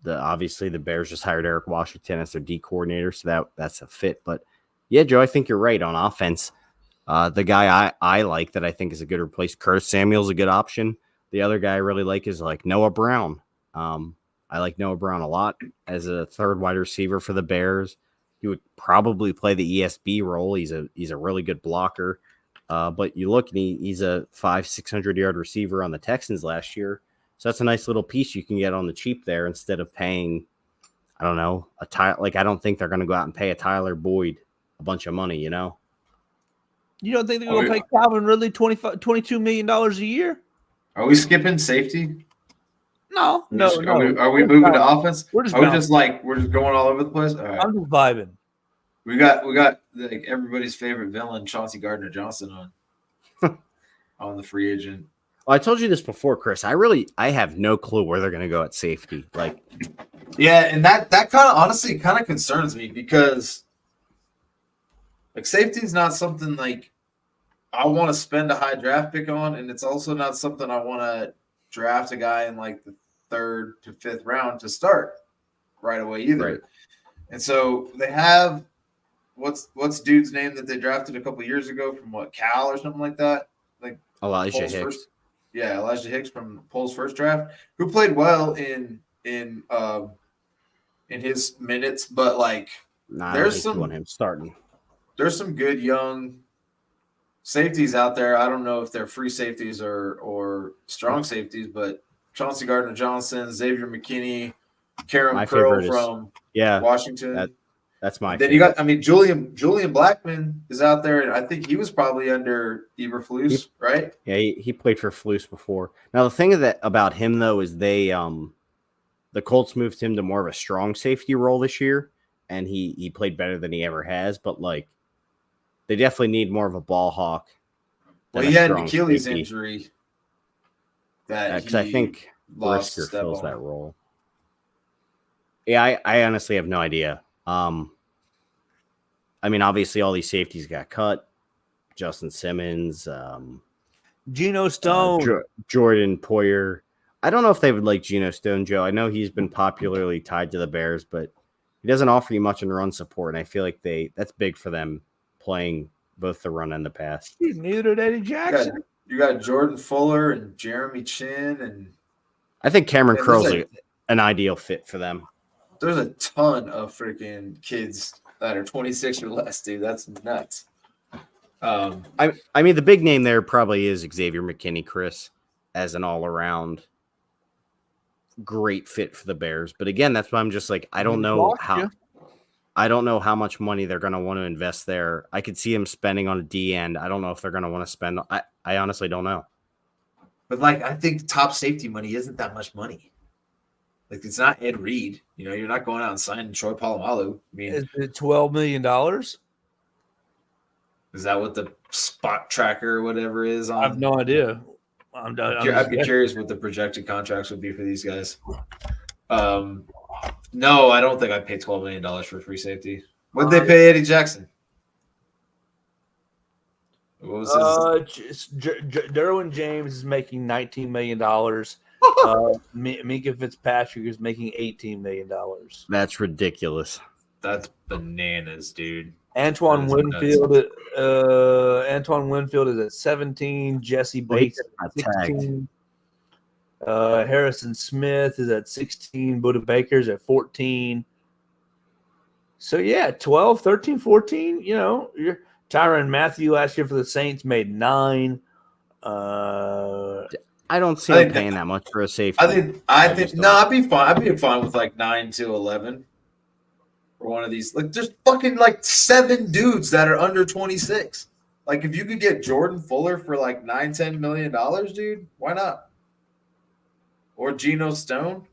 obviously the Bears just hired Eric Washington as their D coordinator, so that's a fit. But yeah, Joe, I think you're right on offense. The guy I like that I think is a good replace, Curtis Samuel's a good option. The other guy I really like is like Noah Brown. I like Noah Brown a lot as a third wide receiver for the Bears. He would probably play the ESB role. He's a really good blocker. But you look, and he's a 500-600 yard receiver on the Texans last year. So that's a nice little piece you can get on the cheap there instead of paying, I don't know, I don't think they're going to go out and pay a Tyler Boyd a bunch of money, you know? You don't think they're going to pay Calvin Ridley $22 million a year? Are we skipping safety? No. Are we moving to offense? We're just going all over the place? All right. I'm just vibing. We got like everybody's favorite villain, Chauncey Gardner-Johnson, on the free agent. Well, I told you this before, Chris. I have no clue where they're going to go at safety. Like, yeah, and that kind of honestly kind of concerns me because like safety is not something like I want to spend a high draft pick on, and it's also not something I want to draft a guy in like the 3rd to 5th round to start. right away either. Right. And so they have what's dude's name that they drafted a couple years ago from Cal or something like that? Like Elijah Pole's Hicks. first, Elijah Hicks from Pole's first draft, who played well in his minutes, but like I don't think you want him starting. There's some good young safeties out there. I don't know if they're free safeties or strong safeties, but Chauncey Gardner-Johnson, Xavier McKinney, Karam Curl from Washington. That's my then favorite. You got, Julian Blackman is out there, and I think he was probably under Eberflus, right? Yeah, he played for Flus before. Now the thing about him though is the Colts moved him to more of a strong safety role this year, and he played better than he ever has. But like, they definitely need more of a ball hawk. Well, he had an Achilles injury. Because I think Brisker fills that role. Yeah, I honestly have no idea. I mean, obviously, all these safeties got cut. Justin Simmons, Geno Stone, Jordan Poyer. I don't know if they would like Geno Stone, Joe. I know he's been popularly tied to the Bears, but he doesn't offer you much in run support, and I feel like that's big for them playing both the run and the pass. Neither did Eddie Jackson. You got Jordan Fuller and Jeremy Chin, and I think Cameron Curl's an ideal fit for them. There's a ton of freaking kids that are 26 or less, dude. That's nuts. I mean, the big name there probably is Xavier McKinney, Chris, as an all-around great fit for the Bears. But again, that's why I'm just like, I don't know how much money they're going to want to invest there. I could see them spending on a D end. I don't know if they're going to want to spend. I honestly don't know. But like, I think top safety money isn't that much money. Like, it's not Ed Reed. You're not going out and signing Troy Polamalu. I mean, is it $12 million? Is that what the spot tracker or whatever is on? I have no idea. I'd be curious what the projected contracts would be for these guys. No, I don't think I'd pay $12 million for free safety. What did they pay Eddie Jackson? What was his? Derwin James is making $19 million. Minka Fitzpatrick is making $18 million. That's ridiculous. That's bananas, dude. Antoine Winfield is at 17. Jesse Bates at 16. Harrison Smith is at 16. Buda Baker's at 14. So, yeah, 12, 13, 14. Tyrann Mathieu last year for the Saints made 9. I don't see them paying that much for a safety. I'd be fine. I'd be fine with like 9 to 11 for one of these. Like, there's fucking like 7 dudes that are under 26. Like, if you could get Jordan Fuller for like $9-10 million, dude, why not? Or Geno Stone.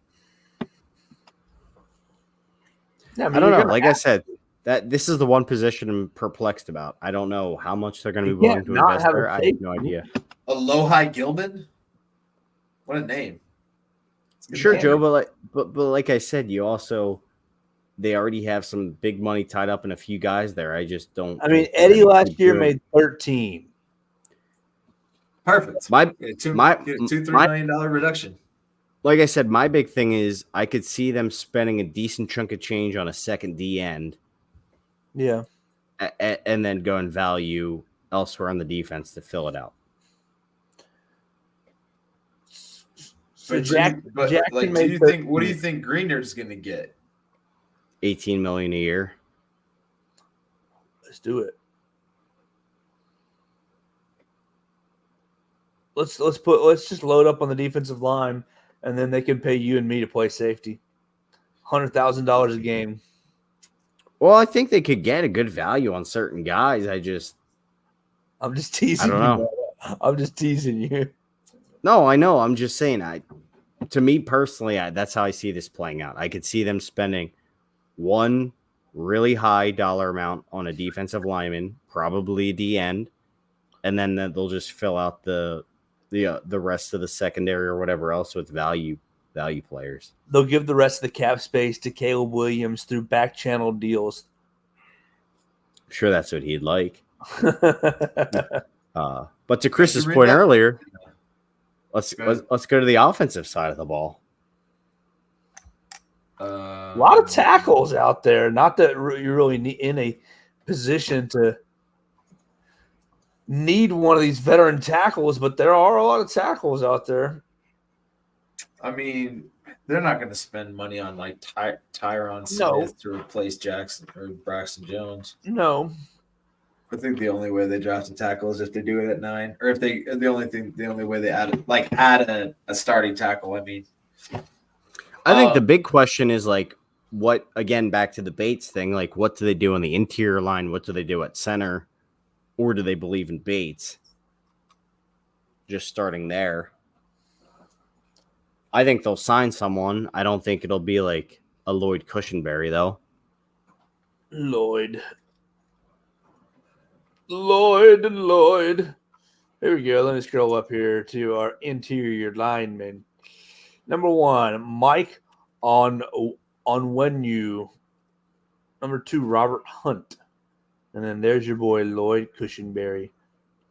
I don't know. Like I said, this is the one position I'm perplexed about. I don't know how much they're going to be willing to invest there. I have no idea. Alohi Gilman. What a name. Sure, name. Joe, but like I said, they already have some big money tied up in a few guys there. I just don't. I mean, Eddie last year made 13. Perfect. $2-3 million reduction. Like I said, my big thing is I could see them spending a decent chunk of change on a second D end. Yeah. And then go and value elsewhere on the defense to fill it out. So what do you think Greenard's going to get? $18 million a year. Let's do it. Let's just load up on the defensive line, and then they can pay you and me to play safety. $100,000 a game. Well, I think they could get a good value on certain guys. I'm just teasing you. I'm just teasing you. No, I know. I'm just saying. To me personally, that's how I see this playing out. I could see them spending one really high dollar amount on a defensive lineman, probably D end, and then they'll just fill out the rest of the secondary or whatever else with value players. They'll give the rest of the cap space to Caleb Williams through back channel deals. I'm sure that's what he'd like. But to Chris's point earlier, let's go to the offensive side of the ball. A lot of tackles out there. Not that you're really in a position to need one of these veteran tackles, but there are a lot of tackles out there. I mean, they're not going to spend money on like Tyron Smith to replace Jackson or Braxton Jones. No. I think the only way they draft a tackle is if they do it at 9, or if the only way they add a starting tackle. I mean, I think the big question is like, what, again, back to the Bates thing, like what do they do on the interior line? What do they do at center? Or do they believe in Bates? Just starting there. I think they'll sign someone. I don't think it'll be like a Lloyd Cushenberry, though. Lloyd. Here we go. Let me scroll up here to our interior linemen. Number 1, Mike Onwenu. Number 2, Robert Hunt. And then there's your boy Lloyd Cushenberry.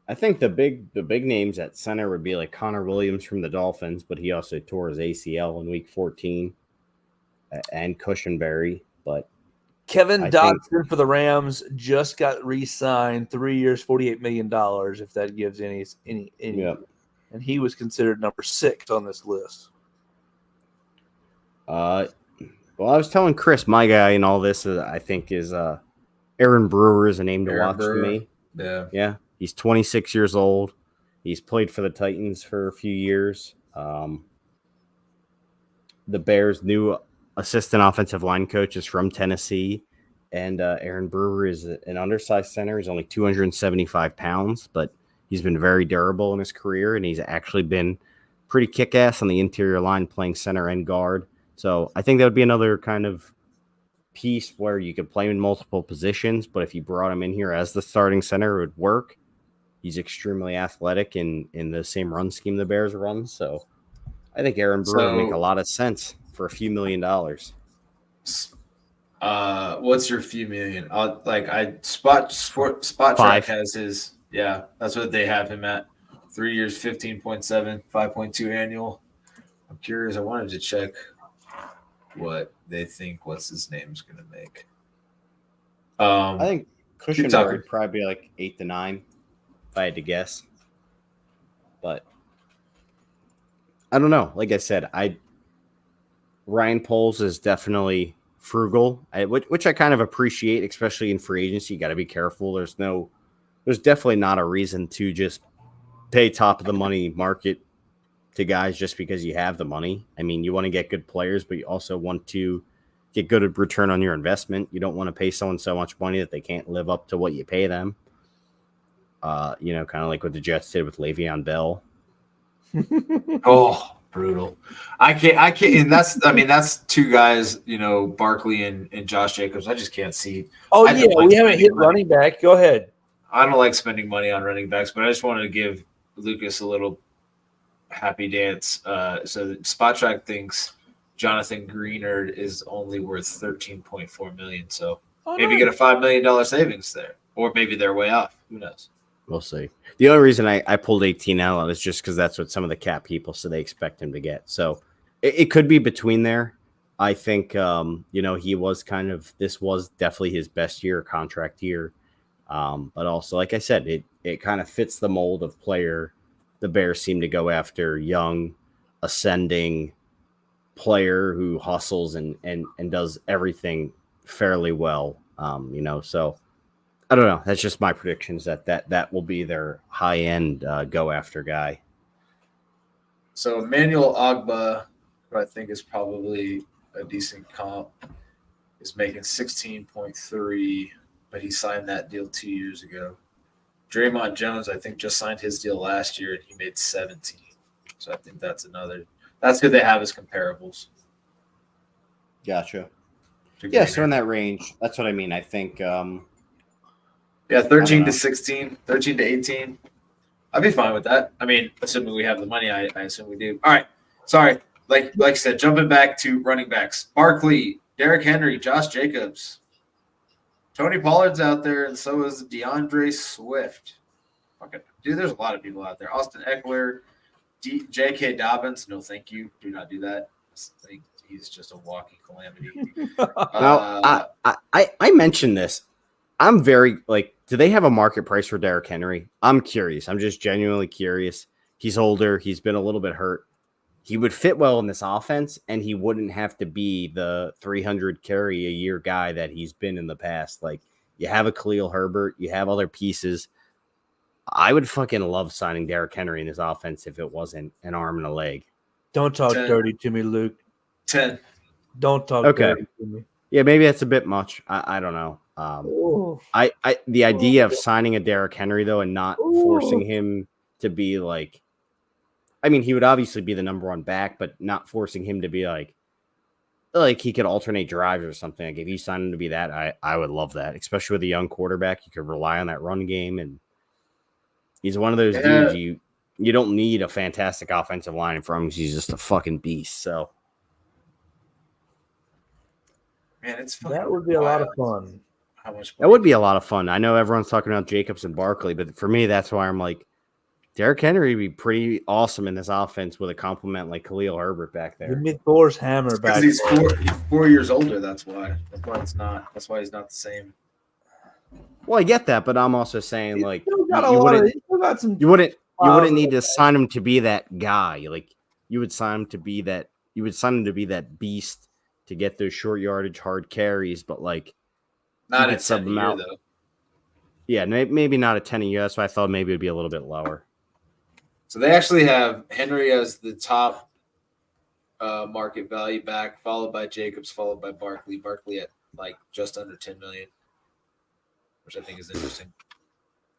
I think the big names at center would be like Connor Williams from the Dolphins, but he also tore his ACL in week 14, and Cushenberry. But Kevin Dodson for the Rams just got re-signed, 3 years, $48 million. If that gives any. Yep. And he was considered number 6 on this list. Well, I was telling Chris, my guy in all this, I think is Aaron Brewer is a name to watch for me. Yeah. He's 26 years old. He's played for the Titans for a few years. The Bears' new assistant offensive line coach is from Tennessee, and Aaron Brewer is an undersized center. He's only 275 pounds, but he's been very durable in his career, and he's actually been pretty kick-ass on the interior line playing center and guard. So I think that would be another kind of piece where you could play him in multiple positions, but if you brought him in here as the starting center, it would work. He's extremely athletic in the same run scheme the Bears run. So I think Aaron Brewer would make a lot of sense for a few $1 million. What's your few million? Spot Track has his. Yeah, that's what they have him at. 3 years, 15.7, 5.2 annual. I'm curious. I wanted to check what they think what's his name's going to make. I think Cushenberry would probably be like 8 to 9 if I had to guess. But I don't know. Like I said, Ryan Poles is definitely frugal, which I kind of appreciate, especially in free agency. You got to be careful. There's definitely not a reason to just pay top of the money market to guys just because you have the money. I mean, you want to get good players, but you also want to get good return on your investment. You don't want to pay someone so much money that they can't live up to what you pay them. Kind of like what the Jets did with Le'Veon Bell. Oh, brutal. I can't. And that's two guys, Barkley and Josh Jacobs. I just can't see. Oh, yeah. We haven't hit running back. Go ahead. I don't like spending money on running backs, but I just wanted to give Lucas a little happy dance. So Spot Track thinks Jonathan Greenard is only worth $13.4 million. So maybe get a $5 million savings there, or maybe they're way off. Who knows? We'll see. The only reason I pulled 18 out is just because that's what some of the cap people said they expect him to get. So it could be between there. I think, he was this was definitely his best year, contract year. But also, like I said, it kind of fits the mold of player the Bears seem to go after, young, ascending player who hustles and does everything fairly well. So I don't know. That's just my predictions that will be their high end go after guy. So Emmanuel Ogbah, who I think is probably a decent comp, is making 16.3, but he signed that deal 2 years ago. Draymond Jones, I think, just signed his deal last year, and he made 17. So I think that's good they have as comparables. Gotcha. Yeah, so in that range, that's what I mean. I think 13 to 16, 13 to 18. I'd be fine with that. I mean, assuming we have the money, I assume we do. All right. Sorry. Like I said, jumping back to running backs. Barkley, Derrick Henry, Josh Jacobs. Tony Pollard's out there, and so is DeAndre Swift. Dude, there's a lot of people out there. Austin Eckler, J.K. Dobbins. No, thank you. Do not do that. he's just a walking calamity. Now, I mentioned this. I'm very do they have a market price for Derrick Henry? I'm curious. I'm just genuinely curious. He's older. He's been a little bit hurt. He would fit well in this offense, and he wouldn't have to be the 300 carry a year guy that he's been in the past. Like, you have a Khalil Herbert, you have other pieces. I would fucking love signing Derrick Henry in this offense if it wasn't an arm and a leg. Don't talk 10. dirty to me, Luke. 10. Don't talk Okay. dirty to me. Yeah, maybe that's a bit much. I don't know. The idea of signing a Derrick Henry though and not forcing him to be like, I mean, he would obviously be the number one back, but not forcing him to be like he could alternate drives or something. Like if you sign him to be that, I would love that, especially with a young quarterback. You could rely on that run game, and he's one of those dudes you don't need a fantastic offensive line from him. He's just a fucking beast. So. Man, it's that would be a lot of fun. How much that would be a lot of fun. I know everyone's talking about Jacobs and Barkley, but for me, that's why I'm like, Derrick Henry would be pretty awesome in this offense with a compliment like Khalil Herbert back there. Give me Thor's hammer back. He's 4 years older. That's why. That's why he's not the same. Well, I get that, but I'm also saying like you wouldn't need to sign him to be that guy. Like you would sign him to be that. You would sign him to be that beast to get those short yardage, hard carries, but like not at 10 a year, though. Yeah, maybe not a 10 a year. That's why I thought maybe it would be a little bit lower. So they actually have Henry as the top market value back, followed by Jacobs, followed by Barkley. Barkley at like just under 10 million, which I think is interesting.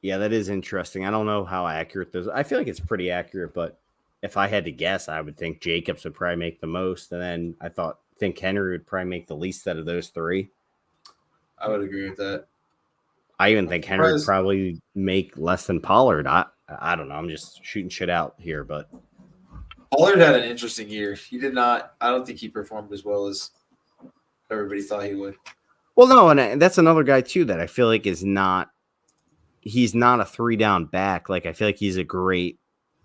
Yeah, that is interesting. I don't know how accurate those. I feel like it's pretty accurate, but if I had to guess, I would think Jacobs would probably make the most, and then I think Henry would probably make the least out of those three. I would agree with that. I even think Henry would probably make less than Pollard. I don't know. I'm just shooting shit out here, but Pollard had an interesting year. He did not. I don't think he performed as well as everybody thought he would. Well, no, and that's another guy too that I feel like he's not a 3-down back. Like I feel like he's a great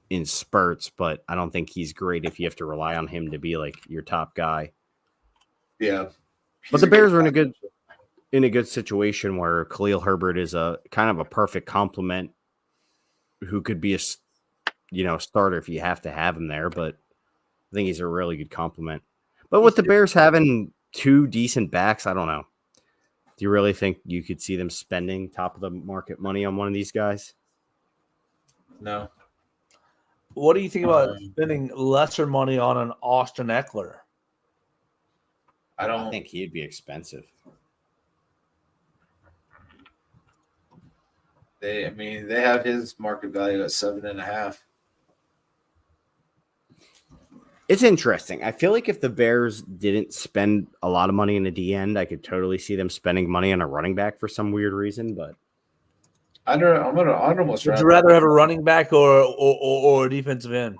in spurts, but I don't think he's great if you have to rely on him to be like your top guy. Yeah, but the Bears are in a good situation where Khalil Herbert is a kind of a perfect complement who could be a starter if you have to have him there, but I think he's a really good complement. But with the Bears having two decent backs, I don't know. Do you really think you could see them spending top of the market money on one of these guys? No. What do you think about spending lesser money on an Austin Eckler? I think he'd be expensive. They have his market value at 7.5. It's interesting. I feel like if the Bears didn't spend a lot of money in the D end, I could totally see them spending money on a running back for some weird reason. But I'd almost. Would you rather have a running back or a defensive end?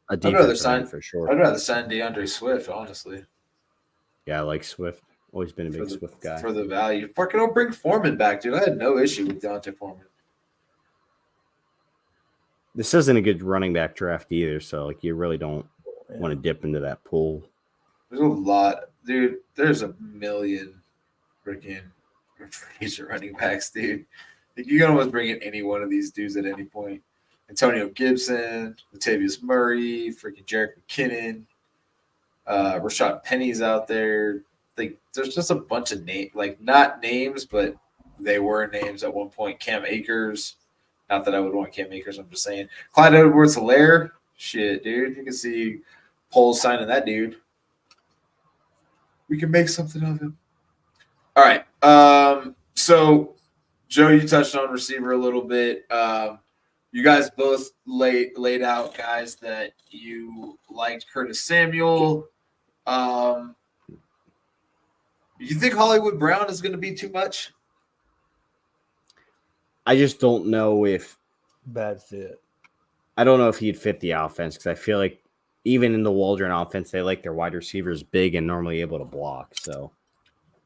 A defensive end for sure. I'd rather sign DeAndre Swift, honestly. Yeah, I like Swift. Always been a big Swift guy. For the value. Fucking don't bring Foreman back, dude. I had no issue with Deontay Foreman. This isn't a good running back draft either, so like you really don't want to dip into that pool. There's a lot, dude. There's a million freaking running backs, dude. Like, you can almost bring in any one of these dudes at any point. Antonio Gibson, Latavius Murray, freaking Jerick McKinnon, Rashad Penny's out there. Like, there's just a bunch of names, like not names, but they were names at one point. Cam Akers. Not that I would want Cam Akers, I'm just saying. Clyde Edwards-Helaire, shit, dude. You can see Poles signing that dude. We can make something of him. All right. So, Joe, you touched on receiver a little bit. You guys both laid out guys that you liked. Curtis Samuel. You think Hollywood Brown is going to be too much? I just don't know if bad fit. I don't know if he'd fit the offense because I feel like even in the Waldron offense, they like their wide receivers big and normally able to block. So,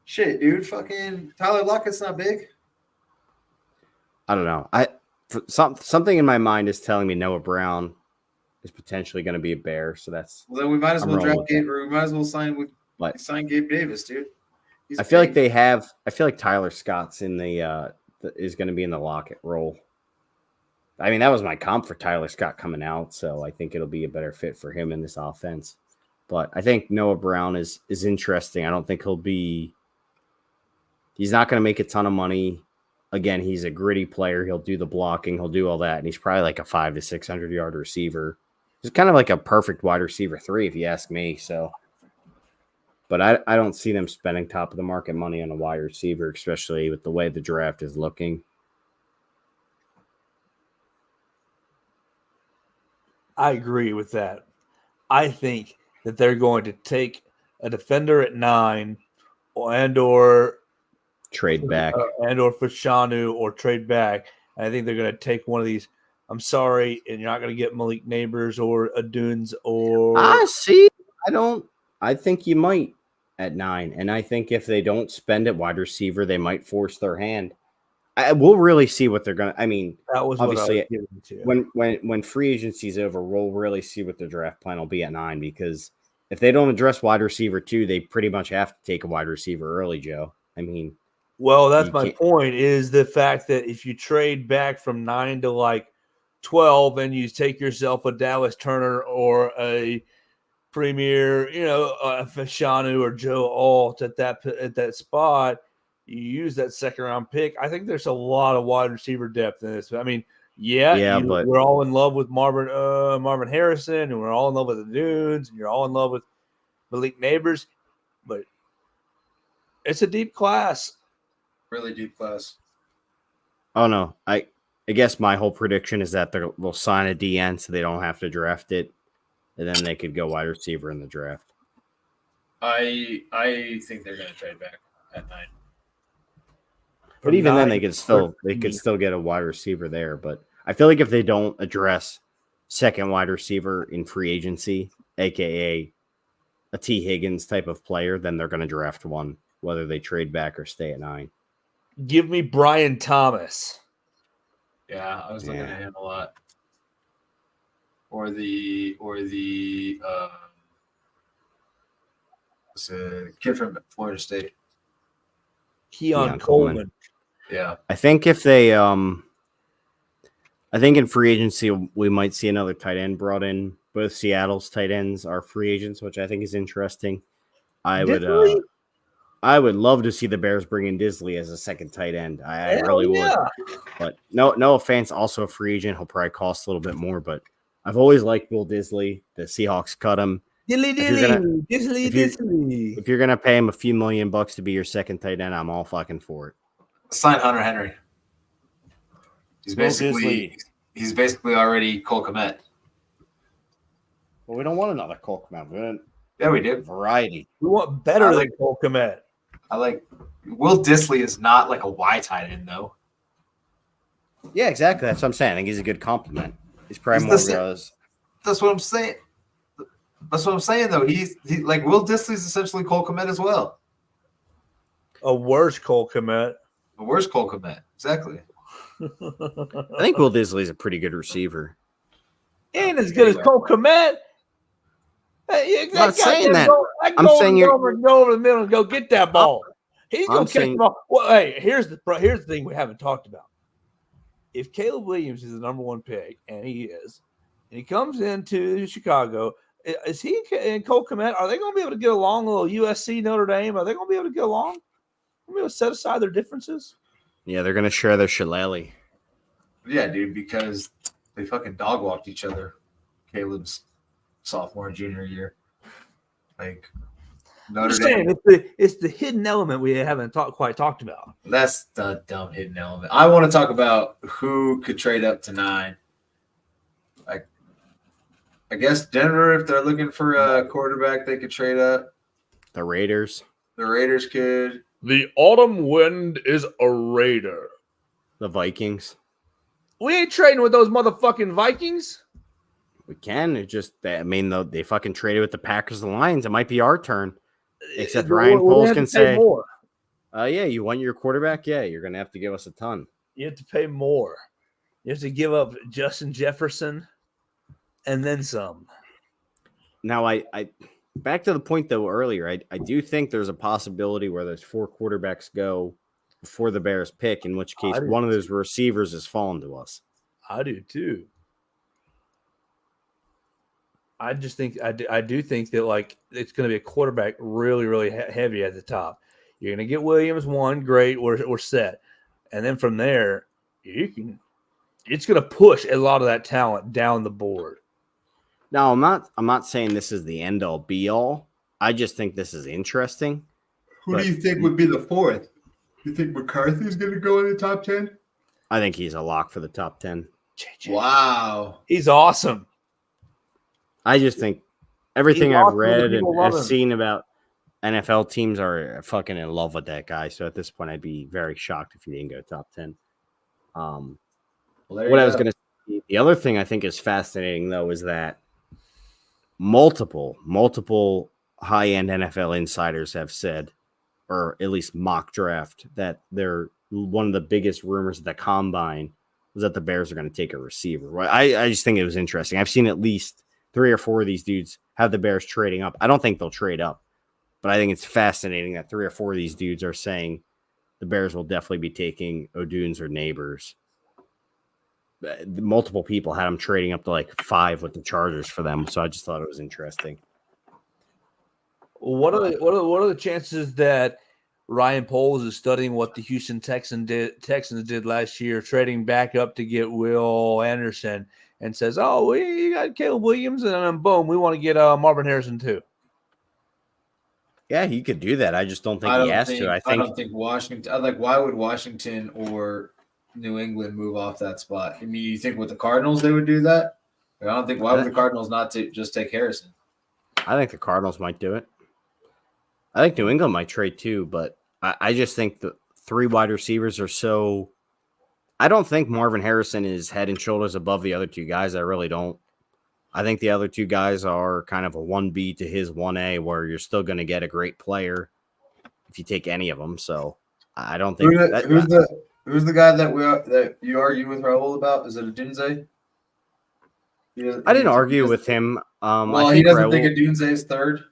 shit, dude, fucking Tyler Lockett's not big. I don't know. Something in my mind is telling me Noah Brown is potentially going to be a Bear. So that's then we might as well draft Gabe, or we might as well sign with But signed Gabe Davis, dude. I feel like they have. I feel like Tyler Scott's in is going to be in the Lockett role. I mean, that was my comp for Tyler Scott coming out, so I think it'll be a better fit for him in this offense. But I think Noah Brown is interesting. I don't think he's not going to make a ton of money. Again, he's a gritty player. He'll do the blocking. He'll do all that. And he's probably like a 500 to 600 yard receiver. He's kind of like a perfect wide receiver 3, if you ask me. So, but I don't see them spending top of the market money on a wide receiver, especially with the way the draft is looking. I agree with that. I think that they're going to take a defender at 9 or Trade back. or Fashanu or trade back. And I think they're going to take one of these. I'm sorry, and you're not going to get Malik Neighbors or Aduns or. I think you might at 9. And I think if they don't spend at wide receiver, they might force their hand. We'll really see what they're going to. I mean, that was obviously what I was getting to. When free agency is over, we'll really see what the draft plan will be at 9, because if they don't address wide receiver 2, they pretty much have to take a wide receiver early, Joe. I mean, well, that's my point, is the fact that if you trade back from 9 to like 12 and you take yourself a Dallas Turner or a Premier, a Fashanu or Joe Alt at that spot, you use that second round pick. I think there's a lot of wide receiver depth in this. I mean, but we're all in love with Marvin Harrison, and we're all in love with the Dudes, and you're all in love with Malik Neighbors, but it's a deep class. Really deep class. Oh no, I guess my whole prediction is that they'll sign a DN so they don't have to draft it, and then they could go wide receiver in the draft. I think they're going to trade back at 9. But even then, they could still get a wide receiver there. But I feel like if they don't address second wide receiver in free agency, aka a T. Higgins type of player, then they're going to draft one, whether they trade back or stay at 9. Give me Brian Thomas. Yeah, I was looking at him a lot. Or the it's a kid from Florida State. Keon Coleman. Yeah. I think if they I think in free agency we might see another tight end brought in. Both Seattle's tight ends are free agents, which I think is interesting. I would love to see the Bears bring in Disley as a second tight end. I really would. But no offense, also a free agent. He'll probably cost a little bit more, but I've always liked Will Disley. The Seahawks cut him. Disley. If you're gonna pay him a few $1,000,000 to be your second tight end, I'm all fucking for it. Sign Hunter Henry. He's basically already Cole Kmet. Well, we don't want another Cole Kmet. Yeah, we do. Variety. We want better than Cole Kmet. I like Will Disley is not like a Y tight end though. Yeah, exactly. That's what I'm saying. I think he's a good compliment. He's probably That's what I'm saying. That's what I'm saying though. He like Will Disley's essentially Cole Kmet as well. A worse Cole Kmet. A worse Cole Kmet. Exactly. I think Will Disley's a pretty good receiver. Ain't as good as Cole Kmet. I'm not saying that. I'm saying go over the middle and go get that ball. He's gonna catch the ball. Well, hey, here's the thing we haven't talked about. If Caleb Williams is the number 1 pick, and he is, and he comes into Chicago, is he and Cole Kmet, are they going to be able to get along? A little USC, Notre Dame, are they going to be able to get along? Are they able to set aside their differences? Yeah, they're going to share their shillelagh. Yeah, dude, because they fucking dog walked each other. Caleb's sophomore and junior year. Like Notre Dame. It's the hidden element we haven't quite talked about. That's the dumb hidden element. I want to talk about who could trade up to 9. Like, I guess Denver, if they're looking for a quarterback, they could trade up. The Raiders. The Raiders could. The autumn wind is a Raider. The Vikings. We ain't trading with those motherfucking Vikings. We can. It just, they fucking traded with the Packers and the Lions. It might be our turn. Except Ryan Poles can say, more. Yeah, you want your quarterback? Yeah, you're going to have to give us a ton. You have to pay more. You have to give up Justin Jefferson and then some. Now, back to the point though earlier, I do think there's a possibility where those 4 quarterbacks go before the Bears pick, in which case one of those receivers has fallen to us. I do too. I just think I do think that like it's going to be a quarterback really, really heavy at the top. You're going to get Williams one, great, we're set, and then from there it's going to push a lot of that talent down the board. Now, I'm not saying this is the end all be all. I just think this is interesting. Who do you think would be the fourth? You think McCarthy's going to go in the top 10? I think he's a lock for the top 10. Wow. He's awesome. I just think everything I've read and have seen about NFL teams are fucking in love with that guy. So at this point, I'd be very shocked if he didn't go top 10. What I was going to say, the other thing I think is fascinating, though, is that multiple high-end NFL insiders have said, or at least mock draft, that they're one of the biggest rumors at the combine was that the Bears are going to take a receiver. I just think it was interesting. I've seen at least 3 or 4 of these dudes have the Bears trading up. I don't think they'll trade up, but I think it's fascinating that 3 or 4 of these dudes are saying the Bears will definitely be taking O'Dunes or Neighbors. Multiple people had them trading up to like 5 with the Chargers for them, so I just thought it was interesting. What are the chances that Ryan Poles is studying what the Houston Texans did last year, trading back up to get Will Anderson, and says, "Oh, we got Caleb Williams, and then boom, we want to get Marvin Harrison too." Yeah, he could do that. I just don't think he has to. I don't think Washington. Like, why would Washington or New England move off that spot? I mean, you think with the Cardinals they would do that? I don't think. Why would the Cardinals not just take Harrison? I think the Cardinals might do it. I think New England might trade too, but I just think the 3 wide receivers are so. I don't think Marvin Harrison is head and shoulders above the other 2 guys. I really don't. I think the other 2 guys are kind of a 1B to his 1A, where you're still going to get a great player if you take any of them. So I don't think who's the guy that you argue with Raul about? Is it Odunze? I didn't argue with him. Well, he doesn't think Odunze is third.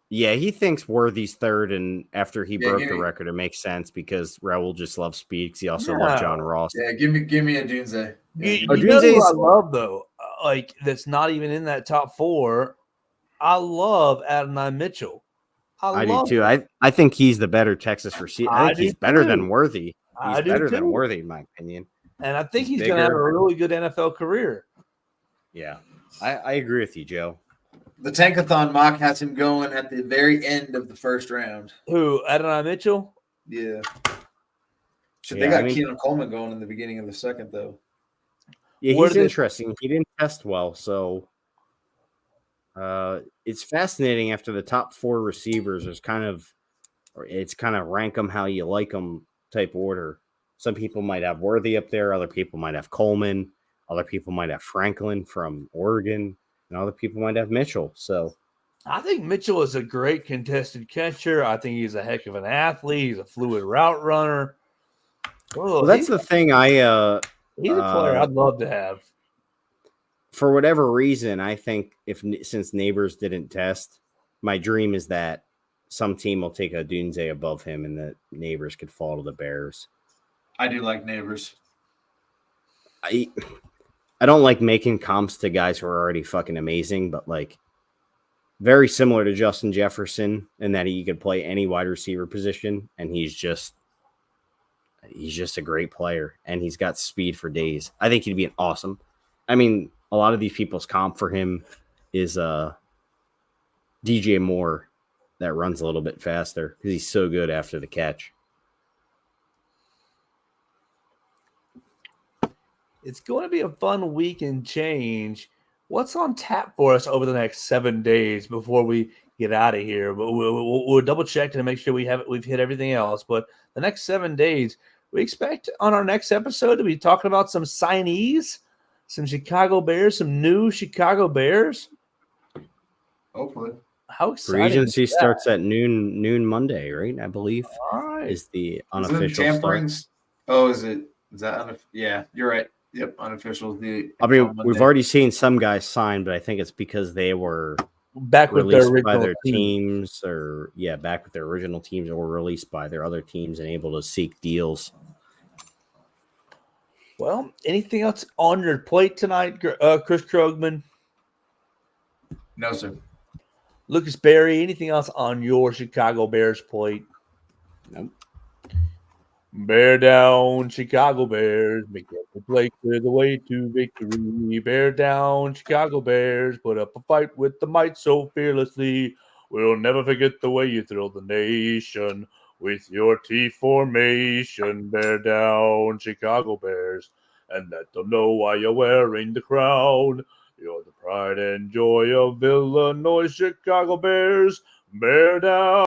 Yeah, he thinks Worthy's third, and after he broke the record, it makes sense because Raul just loves speed because he also loves John Ross. Yeah, give me Odunze. You know who I love though, like that's not even in that top 4. I love Adonai Mitchell. I do too. I think he's the better Texas receiver. I think he's better than Worthy. He's better than Worthy, in my opinion. And I think he's going to have a really good NFL career. Yeah, I agree with you, Joe. The Tankathon mock has him going at the very end of the first round. Who, Adonai Mitchell? Yeah. They got Keelan Coleman going in the beginning of the second, though. Yeah, he's interesting. He didn't test well, so it's fascinating. After the top 4 receivers, it's kind of rank them how you like them type order. Some people might have Worthy up there. Other people might have Coleman. Other people might have Franklin from Oregon. And other people might have Mitchell. So I think Mitchell is a great contested catcher. I think he's a heck of an athlete. He's a fluid route runner. Well, that's the thing. He's a player I'd love to have. For whatever reason, I think since Neighbors didn't test, my dream is that some team will take Odunze above him and that Neighbors could fall to the Bears. I do like Neighbors. I don't like making comps to guys who are already fucking amazing, but like very similar to Justin Jefferson in that he could play any wide receiver position, and he's just a great player, and he's got speed for days. I think he'd be an awesome. I mean, a lot of these people's comp for him is DJ Moore that runs a little bit faster because he's so good after the catch. It's going to be a fun week and change. What's on tap for us over the next 7 days before we get out of here? But we'll double check to make sure we've hit everything else. But the next 7 days, we expect on our next episode to be talking about some signees, some Chicago Bears, some new Chicago Bears. Hopefully. How exciting! Free agency starts at noon Monday, right? I believe. All right. Is the unofficial start. Oh, is that yeah, you're right. Yep, unofficial. We've already seen some guys sign, but I think it's because they were back with their released by original their team. teams, or back with their original teams, or released by their other teams and able to seek deals. Well, anything else on your plate tonight, Chris Krogman? No, sir. Lucas Berry, anything else on your Chicago Bears plate? Nope. Bear down, Chicago Bears. Make every play clear the way to victory. Bear down, Chicago Bears. Put up a fight with the might so fearlessly. We'll never forget the way you thrill the nation with your T formation. Bear down, Chicago Bears. And let them know why you're wearing the crown. You're the pride and joy of Illinois, Chicago Bears. Bear down.